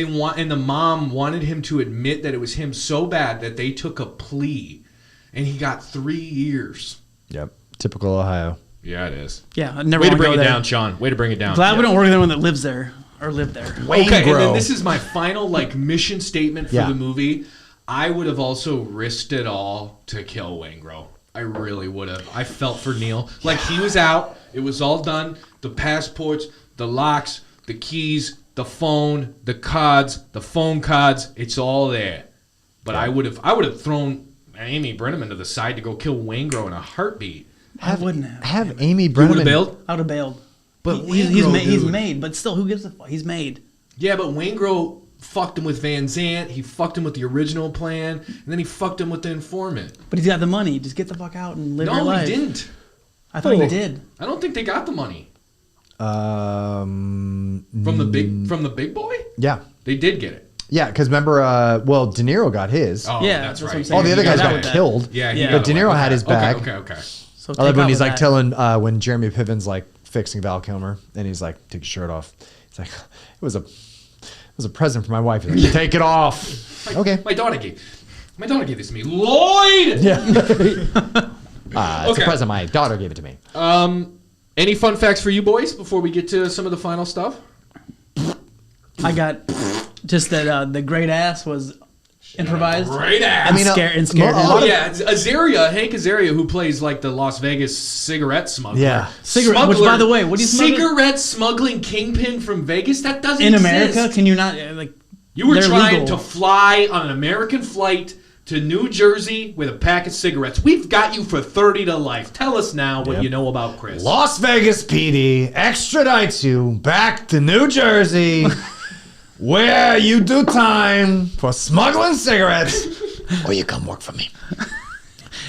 Speaker 1: the mom wanted him to admit that it was him so bad that they took a plea, and he got 3 years.
Speaker 5: Yep. Typical Ohio.
Speaker 1: Yeah, it is.
Speaker 3: yeah. I never
Speaker 1: Way to
Speaker 3: want
Speaker 1: bring
Speaker 3: go
Speaker 1: it
Speaker 3: there.
Speaker 1: down, Sean. Way to bring it down.
Speaker 3: Glad we
Speaker 1: Yeah.
Speaker 3: don't work with anyone that lives there or lived there.
Speaker 1: Okay, and then
Speaker 5: Waingro.
Speaker 1: this is my final mission statement for
Speaker 5: Yeah.
Speaker 1: the movie. I would have also risked it all to kill Waingro. I really would have. I felt for Neil. Like he was out. It was all done. The passports, the locks, the keys, the phone, the cards, the phone cards. It's all there. But I would have thrown Amy Brenneman to the side to go kill Waingro in a heartbeat.
Speaker 3: I wouldn't have.
Speaker 5: Have Amy
Speaker 1: You would have
Speaker 5: Brenneman.
Speaker 1: bailed.
Speaker 3: I would have bailed.
Speaker 1: But
Speaker 3: he's
Speaker 1: Waingro,
Speaker 3: made. He's
Speaker 1: dude.
Speaker 3: made. But still, who gives a fuck? He's made.
Speaker 1: Yeah, but Waingro fucked him with Van Zant. He fucked him with the original plan, and then he fucked him with the informant.
Speaker 3: But he's got the money. Just get the fuck out and live your
Speaker 1: No,
Speaker 3: life.
Speaker 1: he didn't.
Speaker 3: I thought he did.
Speaker 1: I don't think they got the money
Speaker 5: Um,
Speaker 1: from the big boy.
Speaker 5: yeah.
Speaker 1: They did get it.
Speaker 5: Yeah, because remember, De Niro got his.
Speaker 1: Oh,
Speaker 3: Yeah,
Speaker 1: that's
Speaker 3: that's what
Speaker 1: right.
Speaker 3: I'm saying.
Speaker 5: All the other
Speaker 3: He
Speaker 5: guys
Speaker 3: got out
Speaker 5: got
Speaker 3: with that.
Speaker 5: killed.
Speaker 1: Yeah,
Speaker 3: Yeah.
Speaker 5: But De Niro had his bag.
Speaker 1: Okay.
Speaker 3: So
Speaker 5: I love
Speaker 3: take
Speaker 5: when
Speaker 3: out
Speaker 5: he's
Speaker 3: with
Speaker 5: like
Speaker 3: that.
Speaker 5: telling when Jeremy Piven's like fixing Val Kilmer, and he's like, "Take your shirt off." He's like, "It was a present for my wife." He's like, "Take it off." Okay.
Speaker 1: My daughter gave this to me. Lloyd.
Speaker 5: Yeah. It's
Speaker 1: Okay.
Speaker 5: a present. My daughter gave it to me.
Speaker 1: Any fun facts for you boys before we get to some of the final stuff?
Speaker 3: I got just that the great ass was improvised.
Speaker 1: Great ass.
Speaker 5: I mean,
Speaker 3: scared and scared.
Speaker 1: Oh yeah, it's Hank Azaria, who plays like the Las Vegas cigarette smuggler.
Speaker 5: Yeah.
Speaker 3: Cigarette, which, by the way, what do you smuggle?
Speaker 1: Cigarette smuggling kingpin from Vegas? That doesn't
Speaker 3: In
Speaker 1: exist.
Speaker 3: America, can you not like?
Speaker 1: You were
Speaker 3: they're
Speaker 1: trying
Speaker 3: legal.
Speaker 1: to fly on an American flight to New Jersey with a pack of cigarettes. We've got you for 30 to life. Tell us now what you know about Chris.
Speaker 2: Las Vegas PD extradites you back to New Jersey, where you do time for smuggling cigarettes, or you come work for me.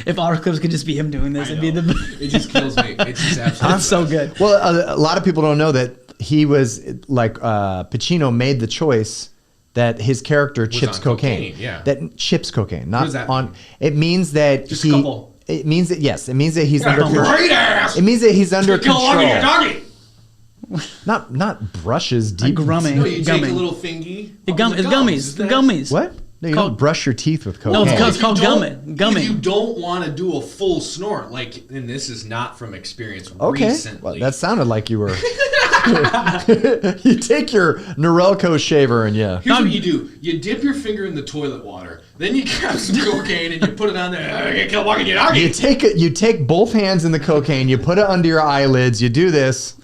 Speaker 3: If our clips could just be him doing this, it'd be the.
Speaker 1: It just kills me. It's just absolutely
Speaker 3: That's so good.
Speaker 5: Well, a lot of people don't know that he was like Pacino made the choice that his character chips
Speaker 1: on
Speaker 5: cocaine.
Speaker 1: cocaine, yeah.
Speaker 5: That chips cocaine, not
Speaker 1: does that
Speaker 5: on.
Speaker 1: mean?
Speaker 5: It means that
Speaker 1: Just a couple.
Speaker 5: It means that yes. It means that he's
Speaker 1: Got
Speaker 5: under.
Speaker 1: a great ass.
Speaker 5: It means that he's under
Speaker 1: Kill
Speaker 5: control.
Speaker 1: your doggy.
Speaker 5: Not brushes deep.
Speaker 3: Grumming.
Speaker 1: No, you take
Speaker 3: Gummy.
Speaker 1: a little thingy.
Speaker 3: It's gummies. The gummies.
Speaker 5: What? No, you
Speaker 3: Called-
Speaker 5: don't brush your teeth with
Speaker 3: No,
Speaker 5: cocaine.
Speaker 3: it's called gummy.
Speaker 1: If you don't want to do a full snort, like, and this is not from experience
Speaker 5: Okay.
Speaker 1: recently.
Speaker 5: Well, that sounded like you were. You take your Norelco shaver and yeah.
Speaker 1: Here's what you do. You dip your finger in the toilet water. Then you grab some cocaine and you put it on there. You kill walking your doggy.
Speaker 5: You take both hands in the cocaine. You put it under your eyelids. You do this.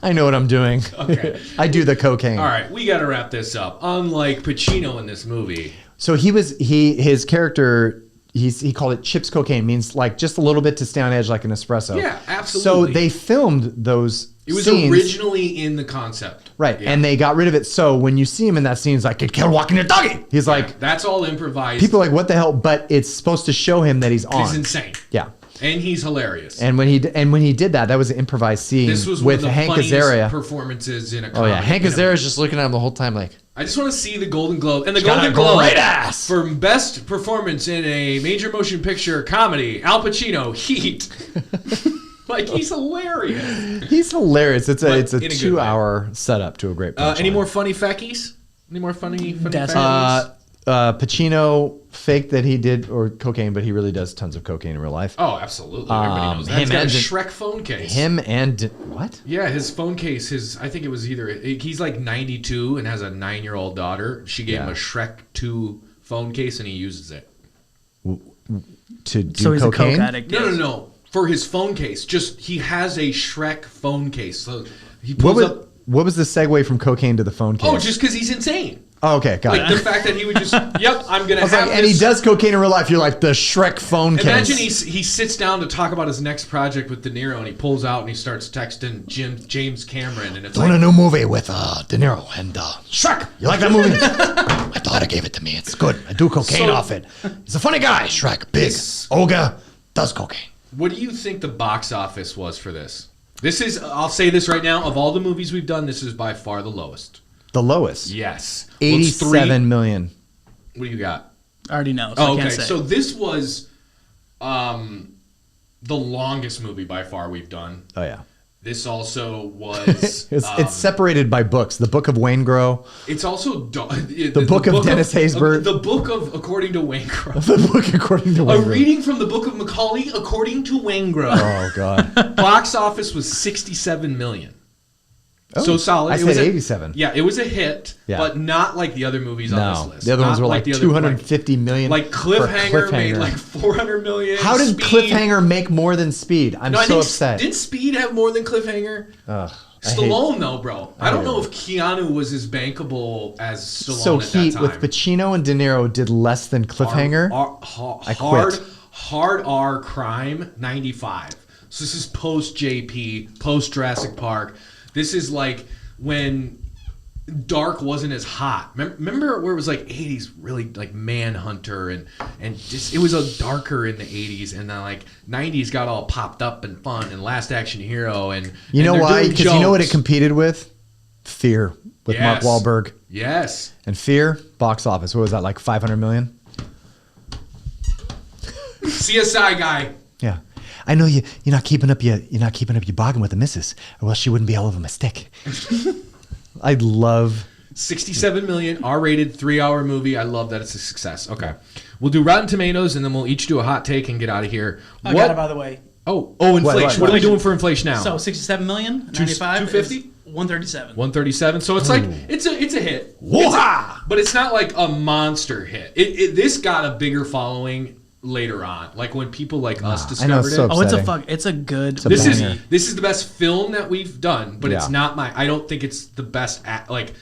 Speaker 5: I know what I'm doing.
Speaker 1: Okay.
Speaker 5: I do the cocaine.
Speaker 1: All right, we got to wrap this up. Unlike Pacino in this movie.
Speaker 5: So his character he called it chips cocaine, means like just a little bit to stay on edge like an espresso.
Speaker 1: Yeah, absolutely.
Speaker 5: So they filmed those
Speaker 1: It was
Speaker 5: scenes,
Speaker 1: originally in the concept.
Speaker 5: right,
Speaker 1: Yeah.
Speaker 5: and they got rid of it. So when you see him in that scene, he's like, "You killed walking your doggy." He's like,
Speaker 1: That's all improvised.
Speaker 5: people are like, "What the hell?" But it's supposed to show him that he's on.
Speaker 1: He's insane.
Speaker 5: Yeah.
Speaker 1: And he's hilarious.
Speaker 5: And when he did that was an improvised scene
Speaker 1: This was one
Speaker 5: with
Speaker 1: of the
Speaker 5: Hank
Speaker 1: funniest
Speaker 5: Azaria.
Speaker 1: performances in a
Speaker 5: Oh
Speaker 1: comedy.
Speaker 5: yeah, Hank Azaria's just looking at him the whole time like,
Speaker 1: I just want to see the Golden Globe. And the
Speaker 5: got
Speaker 1: Golden
Speaker 5: a
Speaker 1: Globe
Speaker 5: great ass.
Speaker 1: for best performance in a major motion picture comedy, Al Pacino, Heat. Like, he's hilarious.
Speaker 5: he's hilarious. It's
Speaker 1: But
Speaker 5: a
Speaker 1: in a good
Speaker 5: 2-hour setup to a great punchline.
Speaker 1: Any more funny feckies? Any more funny
Speaker 3: That's
Speaker 1: facts?
Speaker 5: Pacino faked that he did or cocaine, but he really does tons of cocaine in real life.
Speaker 1: Oh, absolutely. Everybody knows that. He's
Speaker 5: him
Speaker 1: got a
Speaker 5: and
Speaker 1: Shrek phone case.
Speaker 5: Him and what?
Speaker 1: Yeah, his phone case, I think it was he's like 92 and has a 9-year-old daughter. She gave him a Shrek 2 phone case and he uses it.
Speaker 5: To do
Speaker 3: So he's
Speaker 5: cocaine?
Speaker 3: a coke addict. yes.
Speaker 1: No. For his phone case. Just, he has a Shrek phone case. So he
Speaker 5: What
Speaker 1: pulls
Speaker 5: was
Speaker 1: up.
Speaker 5: what was the segue from cocaine to the phone case?
Speaker 1: Oh, just because he's insane.
Speaker 5: Oh, okay, got
Speaker 1: Like
Speaker 5: it.
Speaker 1: the fact that he would just, yep, I'm going to
Speaker 5: I was
Speaker 1: have
Speaker 5: like, and he
Speaker 1: this.
Speaker 5: does cocaine in real life. You're like the Shrek phone
Speaker 1: Imagine
Speaker 5: case.
Speaker 1: he sits down to talk about his next project with De Niro and he pulls out and he starts texting James Cameron and it's
Speaker 2: Doing
Speaker 1: like,
Speaker 2: a new movie with De Niro and Shrek. You like that movie? My daughter gave it to me. It's good. I do cocaine
Speaker 1: So-
Speaker 2: off it. He's a funny guy. Shrek, big, ogre, does cocaine.
Speaker 1: what do you think the box office was for this? This is, I'll say this right now, of all the movies we've done, this is by far the lowest.
Speaker 5: The lowest.
Speaker 1: Yes. Well, it's
Speaker 5: 87 million.
Speaker 1: What do you got?
Speaker 3: I already know. So
Speaker 1: Oh,
Speaker 3: I
Speaker 1: okay.
Speaker 3: can't say.
Speaker 1: So this was the longest movie by far we've done.
Speaker 5: Oh yeah.
Speaker 1: This also was.
Speaker 5: It's separated by books. The Book of Waingro.
Speaker 1: It's also
Speaker 5: The Book of Dennis Haysbert.
Speaker 1: The book of According to Waingro.
Speaker 5: The book according to
Speaker 1: A
Speaker 5: Waingro.
Speaker 1: reading from the Book of McCauley According to Waingro.
Speaker 5: Oh god.
Speaker 1: Box office was 67 million.
Speaker 5: Oh,
Speaker 1: So solid.
Speaker 5: I
Speaker 1: It
Speaker 5: said
Speaker 1: was
Speaker 5: 87.
Speaker 1: Yeah, it was a hit,
Speaker 5: Yeah.
Speaker 1: but not like the other movies on
Speaker 5: No,
Speaker 1: this list.
Speaker 5: the other ones
Speaker 1: Not
Speaker 5: were like
Speaker 1: the other-
Speaker 5: 250 million.
Speaker 1: Like
Speaker 5: for
Speaker 1: Cliffhanger made like 400 million.
Speaker 5: How did
Speaker 1: Speed-
Speaker 5: Cliffhanger make more than Speed? I'm
Speaker 1: No, I
Speaker 5: so
Speaker 1: think
Speaker 5: upset.
Speaker 1: Did Speed have more than Cliffhanger?
Speaker 5: Ugh, I hate-
Speaker 1: Stallone, though, bro. I don't
Speaker 5: hate
Speaker 1: know
Speaker 5: it.
Speaker 1: if Keanu was as bankable as Stallone
Speaker 5: So
Speaker 1: at
Speaker 5: Heat
Speaker 1: that
Speaker 5: with
Speaker 1: time.
Speaker 5: Pacino and De Niro did less than Cliffhanger. I quit.
Speaker 1: Hard R Crime 95. So this is post JP, post Jurassic Park. This is like when dark wasn't as hot. Remember where it was like 80s, really like Manhunter and just it was a darker in the 80s, and then like 90s got all popped up and fun and Last Action Hero and
Speaker 5: You know
Speaker 1: they're
Speaker 5: why?
Speaker 1: doing
Speaker 5: Because you know what it
Speaker 1: jokes.
Speaker 5: competed with? Fear with
Speaker 1: Yes.
Speaker 5: Mark Wahlberg.
Speaker 1: Yes.
Speaker 5: And Fear, box office. What was that, like 500 million?
Speaker 1: CSI guy.
Speaker 5: Yeah. I know you're not keeping up your bargain with the missus, or else she wouldn't be all over my stick. I love
Speaker 1: 67 million, R-rated, 3-hour movie. I love that it's a success. Okay. We'll do Rotten Tomatoes, and then we'll each do a hot take and get out of here.
Speaker 3: I got it, by the way.
Speaker 1: Oh, inflation. What are we doing for inflation now?
Speaker 3: So 67 million, 95.
Speaker 1: 250?
Speaker 3: 137.
Speaker 1: 137. So it's like it's a hit. But it's not like a monster hit. This got a bigger following later on, like when people like us discovered
Speaker 5: so
Speaker 1: it.
Speaker 3: Oh,
Speaker 5: upsetting.
Speaker 3: it's a good.
Speaker 1: This
Speaker 5: banger.
Speaker 1: is the best film that we've done, but it's not I don't think it's the best. Like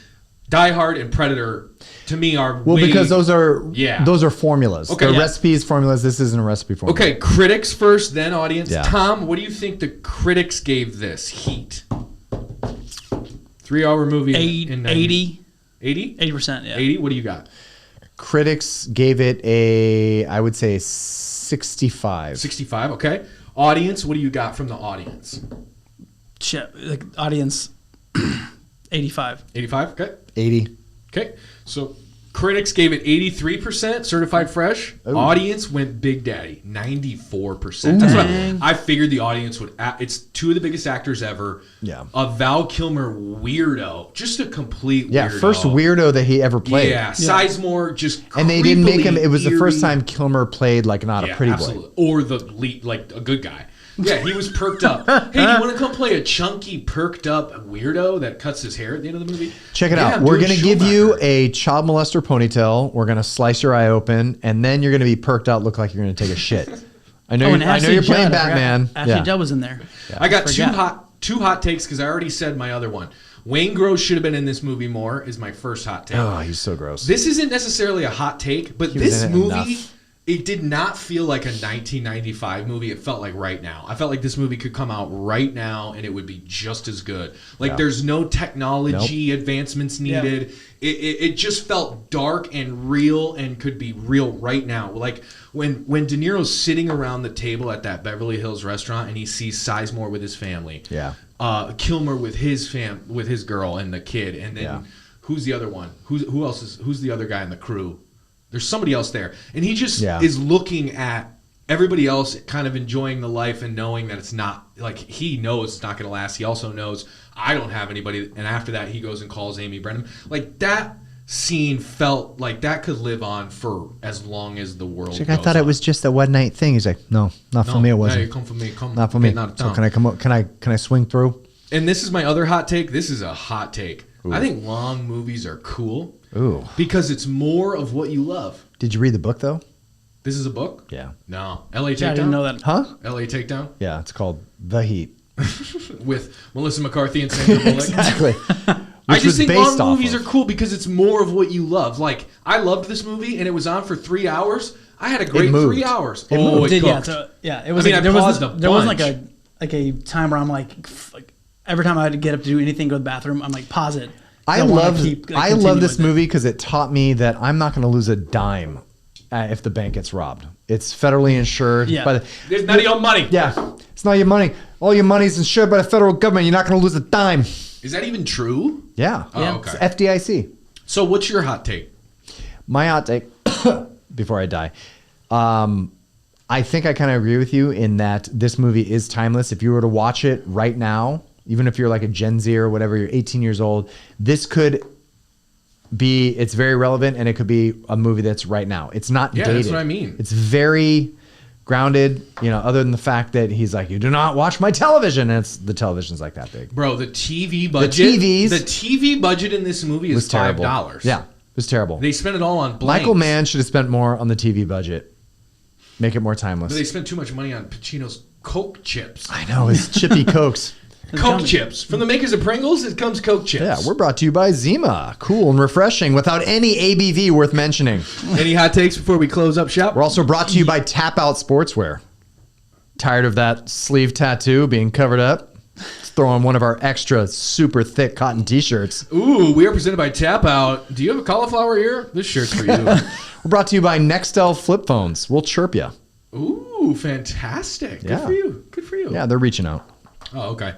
Speaker 1: Die Hard and Predator, to me, are
Speaker 5: because those are
Speaker 1: Yeah.
Speaker 5: formulas.
Speaker 1: Okay.
Speaker 5: They're
Speaker 1: Yeah.
Speaker 5: recipes, formulas. This isn't a recipe formula.
Speaker 1: Okay, critics first, then audience.
Speaker 5: Yeah.
Speaker 1: Tom, what do you think the critics gave this? Heat. 3-hour movie.
Speaker 3: 80.
Speaker 1: 80?
Speaker 3: 80%, yeah.
Speaker 1: 80? What do you got?
Speaker 5: Critics gave it I would say 65.
Speaker 1: 65, okay. Audience, what do you got from the audience?
Speaker 3: Shit, like audience, 85.
Speaker 1: 85, okay.
Speaker 5: 80.
Speaker 1: Okay, so critics gave it 83% certified fresh.
Speaker 5: Ooh.
Speaker 1: Audience went Big Daddy, 94%. That's what I figured the audience would. It's two of the biggest actors ever.
Speaker 5: Yeah.
Speaker 1: A Val Kilmer weirdo, just a complete weirdo.
Speaker 5: First weirdo that he ever played.
Speaker 1: Yeah, Sizemore just.
Speaker 5: And they didn't make him.
Speaker 1: creepily
Speaker 5: It was the first
Speaker 1: eerie.
Speaker 5: time Kilmer played like not a pretty
Speaker 1: absolutely.
Speaker 5: boy.
Speaker 1: Or the lead, like a good guy. Yeah, he was perked up. Hey, do you want to come play a chunky, perked up weirdo that cuts his hair at the end of the movie?
Speaker 5: Check it
Speaker 1: Yeah,
Speaker 5: out.
Speaker 1: I'm
Speaker 5: We're
Speaker 1: doing
Speaker 5: going to give you
Speaker 1: Schumacher.
Speaker 5: a child molester ponytail. We're going to slice your eye open, and then you're going to be perked out, look like you're going to take a shit. I know,
Speaker 3: and
Speaker 5: I know
Speaker 3: Ashley
Speaker 5: you're playing
Speaker 3: Judd, I forgot.
Speaker 5: Batman.
Speaker 3: Ashley Judd was in there.
Speaker 1: I got
Speaker 3: Forgot.
Speaker 1: two hot takes because I already said my other one. Wayne Gross should have been in this movie more is my first hot take.
Speaker 5: Oh, he's so gross.
Speaker 1: This isn't necessarily a hot take, but
Speaker 5: He was
Speaker 1: this
Speaker 5: in it
Speaker 1: movie,
Speaker 5: enough.
Speaker 1: it did not feel like a 1995 movie. It felt like right now. I felt like this movie could come out right now and it would be just as good. Like there's no technology advancements needed. It just felt dark and real and could be real right now. Like when De Niro's sitting around the table at that Beverly Hills restaurant and he sees Sizemore with his family.
Speaker 5: Yeah.
Speaker 1: Kilmer with his with his girl and the kid, and then who's the other one? Who's the other guy in the crew? There's somebody else there, and he just is looking at everybody else, kind of enjoying the life and knowing that it's not like he knows it's not going to last. He also knows I don't have anybody, and after that, he goes and calls Amy Brennan. Like that scene felt like that could live on for as long as the world.
Speaker 5: I thought it was just a one night thing. He's like, no, not for me. It wasn't.
Speaker 1: Hey, come for me. Come.
Speaker 5: Not for me.
Speaker 1: Getting out of
Speaker 5: So
Speaker 1: town.
Speaker 5: can I come up? Can I swing through?
Speaker 1: And this is my other hot take. This is a hot take. Ooh. I think long movies are cool.
Speaker 5: Ooh.
Speaker 1: Because it's more of what you love.
Speaker 5: Did you read the book though?
Speaker 1: This is a book?
Speaker 5: Yeah.
Speaker 1: No. L.A. Takedown?
Speaker 3: Yeah, I didn't know that.
Speaker 5: Huh?
Speaker 1: L.A. Takedown?
Speaker 5: Yeah, it's called The Heat.
Speaker 1: With Melissa McCarthy and Sandra Bullock.
Speaker 5: Exactly.
Speaker 1: I just think long
Speaker 5: off
Speaker 1: movies
Speaker 5: of.
Speaker 1: are cool because it's more of what you love. Like, I loved this movie and it was on for 3 hours. I had a great
Speaker 5: moved.
Speaker 1: 3 hours.
Speaker 5: It
Speaker 1: oh,
Speaker 5: moved.
Speaker 1: it
Speaker 3: Yeah,
Speaker 1: cooked.
Speaker 3: so, yeah, it was.
Speaker 1: I mean,
Speaker 3: like,
Speaker 1: I
Speaker 3: there
Speaker 1: paused
Speaker 3: was
Speaker 1: a
Speaker 3: there was like
Speaker 1: bunch.
Speaker 3: a time where I'm like every time I had to get up to do anything, go to the bathroom, I'm like pause it.
Speaker 5: I
Speaker 3: love
Speaker 5: this movie because it taught me that I'm not going to lose a dime if the bank gets robbed. It's federally insured.
Speaker 3: Yeah.
Speaker 5: By the,
Speaker 1: It's none of your money.
Speaker 5: yeah, it's not your money. All your money is insured by the federal government. You're not going to lose a dime.
Speaker 1: Is that even true?
Speaker 5: Yeah.
Speaker 1: Oh,
Speaker 3: Yeah.
Speaker 1: okay.
Speaker 5: It's FDIC.
Speaker 1: So what's your hot take?
Speaker 5: My hot take, before I die, I think I kind of agree with you in that this movie is timeless. If you were to watch it right now, even if you're like a Gen Z or whatever, you're 18 years old, this could be, it's very relevant and it could be a movie that's right now. It's not dated.
Speaker 1: That's what I mean.
Speaker 5: It's very grounded, other than the fact that he's like, you do not watch my television. And the television's like that big.
Speaker 1: Bro, the TV budget.
Speaker 5: TVs
Speaker 1: The TV budget in this movie
Speaker 5: was
Speaker 1: is
Speaker 5: terrible.
Speaker 1: $5.
Speaker 5: Yeah, it was terrible.
Speaker 1: They spent it all on blanks.
Speaker 5: Michael Mann should have spent more on the TV budget. Make it more timeless.
Speaker 1: But they spent too much money on Pacino's Coke chips.
Speaker 5: I know, it's chippy Cokes.
Speaker 1: Coke chips. From the makers of Pringles, it comes Coke chips.
Speaker 5: Yeah, we're brought to you by Zima. Cool and refreshing without any ABV worth mentioning.
Speaker 1: Any hot takes before we close up shop?
Speaker 5: We're also brought to you by Tap Out Sportswear. Tired of that sleeve tattoo being covered up? Let's throw on one of our extra super thick cotton t-shirts.
Speaker 1: Ooh, we are presented by Tap Out. Do you have a cauliflower ear? This shirt's for you.
Speaker 5: We're brought to you by Nextel flip phones. We'll chirp you.
Speaker 1: Ooh, fantastic. Good
Speaker 5: Yeah.
Speaker 1: for you. Good for you.
Speaker 5: Yeah, they're reaching out.
Speaker 1: Oh, okay.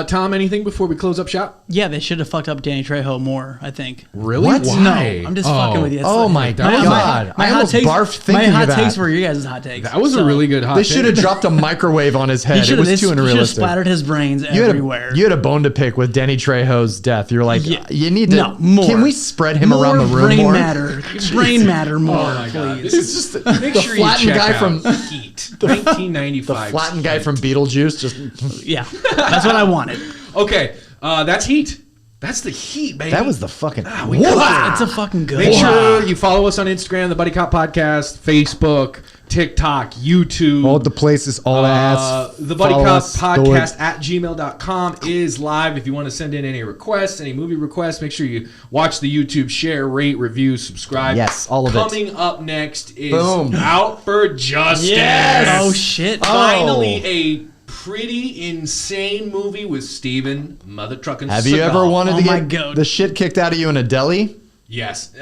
Speaker 1: Tom, anything before we close up shop?
Speaker 3: Yeah, they should have fucked up Danny Trejo more, I think.
Speaker 1: Really?
Speaker 5: What?
Speaker 1: Why?
Speaker 3: No, I'm just fucking with you. It's
Speaker 5: Oh
Speaker 3: like-
Speaker 5: my God. I
Speaker 3: hot
Speaker 5: almost
Speaker 3: takes,
Speaker 5: barfed thinking
Speaker 3: my hot
Speaker 5: of that.
Speaker 3: takes were your guys' hot takes.
Speaker 1: That was a really good hot
Speaker 5: They
Speaker 1: take.
Speaker 5: should have dropped a microwave on his head. It was too
Speaker 3: Should have
Speaker 5: unrealistic.
Speaker 3: splattered his brains everywhere.
Speaker 5: You had a bone to pick with Denny Trejo's death. You're like,
Speaker 3: Yeah.
Speaker 5: you need to.
Speaker 3: No, more.
Speaker 5: Can we spread him
Speaker 3: more
Speaker 5: around the room
Speaker 3: brain
Speaker 5: more?
Speaker 3: matter. Brain matter more,
Speaker 1: Oh my God.
Speaker 3: please.
Speaker 1: This is just make
Speaker 5: the
Speaker 1: sure you
Speaker 5: flattened
Speaker 1: check
Speaker 5: guy
Speaker 1: out
Speaker 5: from-
Speaker 1: Heat. 1995.
Speaker 5: The flattened guy from Beetlejuice. Just
Speaker 3: Yeah, that's what I wanted.
Speaker 1: Okay. That's Heat. That's the Heat, baby.
Speaker 5: That was the fucking.
Speaker 3: It's a fucking good
Speaker 1: Make
Speaker 3: one.
Speaker 1: sure you follow us on Instagram, the Buddy Cop Podcast, Facebook, TikTok, YouTube.
Speaker 5: All the places, all ass.
Speaker 1: The Buddy
Speaker 5: Follow
Speaker 1: Cop
Speaker 5: us, do
Speaker 1: Podcast
Speaker 5: it.
Speaker 1: at gmail.com is live. If you want to send in any requests, any movie requests, make sure you watch the YouTube, share, rate, review, subscribe.
Speaker 5: Yes, all of it.
Speaker 1: Coming up next is
Speaker 5: Boom.
Speaker 1: Out for Justice.
Speaker 3: Yes. Oh shit.
Speaker 1: Finally, a pretty insane movie with Steven Mother Truckin'
Speaker 5: Have you ever wanted
Speaker 3: Oh
Speaker 5: to
Speaker 3: my
Speaker 5: get
Speaker 3: God.
Speaker 5: the shit kicked out of you in a deli?
Speaker 1: Yes.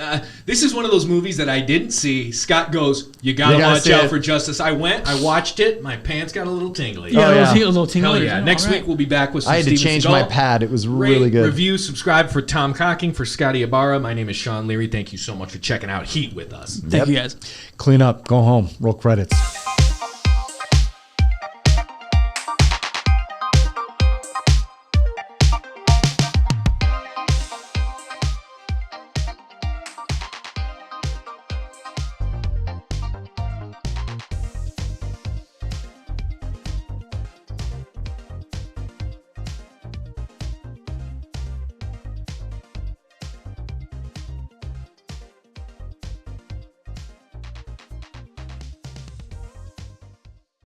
Speaker 1: This is one of those movies that I didn't see. Scott goes, you gotta watch
Speaker 5: see
Speaker 1: Out
Speaker 5: it.
Speaker 1: for Justice. I went, I watched it. My pants got a little tingly.
Speaker 3: Yeah,
Speaker 5: Oh, yeah.
Speaker 3: a little tingle.
Speaker 1: Hell yeah. Next week we'll be back with some
Speaker 5: I had to
Speaker 1: Steven
Speaker 5: change
Speaker 1: Seagal.
Speaker 5: my pad. It was
Speaker 1: Rate,
Speaker 5: really good.
Speaker 1: Review, subscribe for Tom Cocking, for Scotty Ibarra. My name is Sean Leary. Thank you so much for checking out Heat with us.
Speaker 3: Thank you guys.
Speaker 5: Clean up. Go home. Roll credits.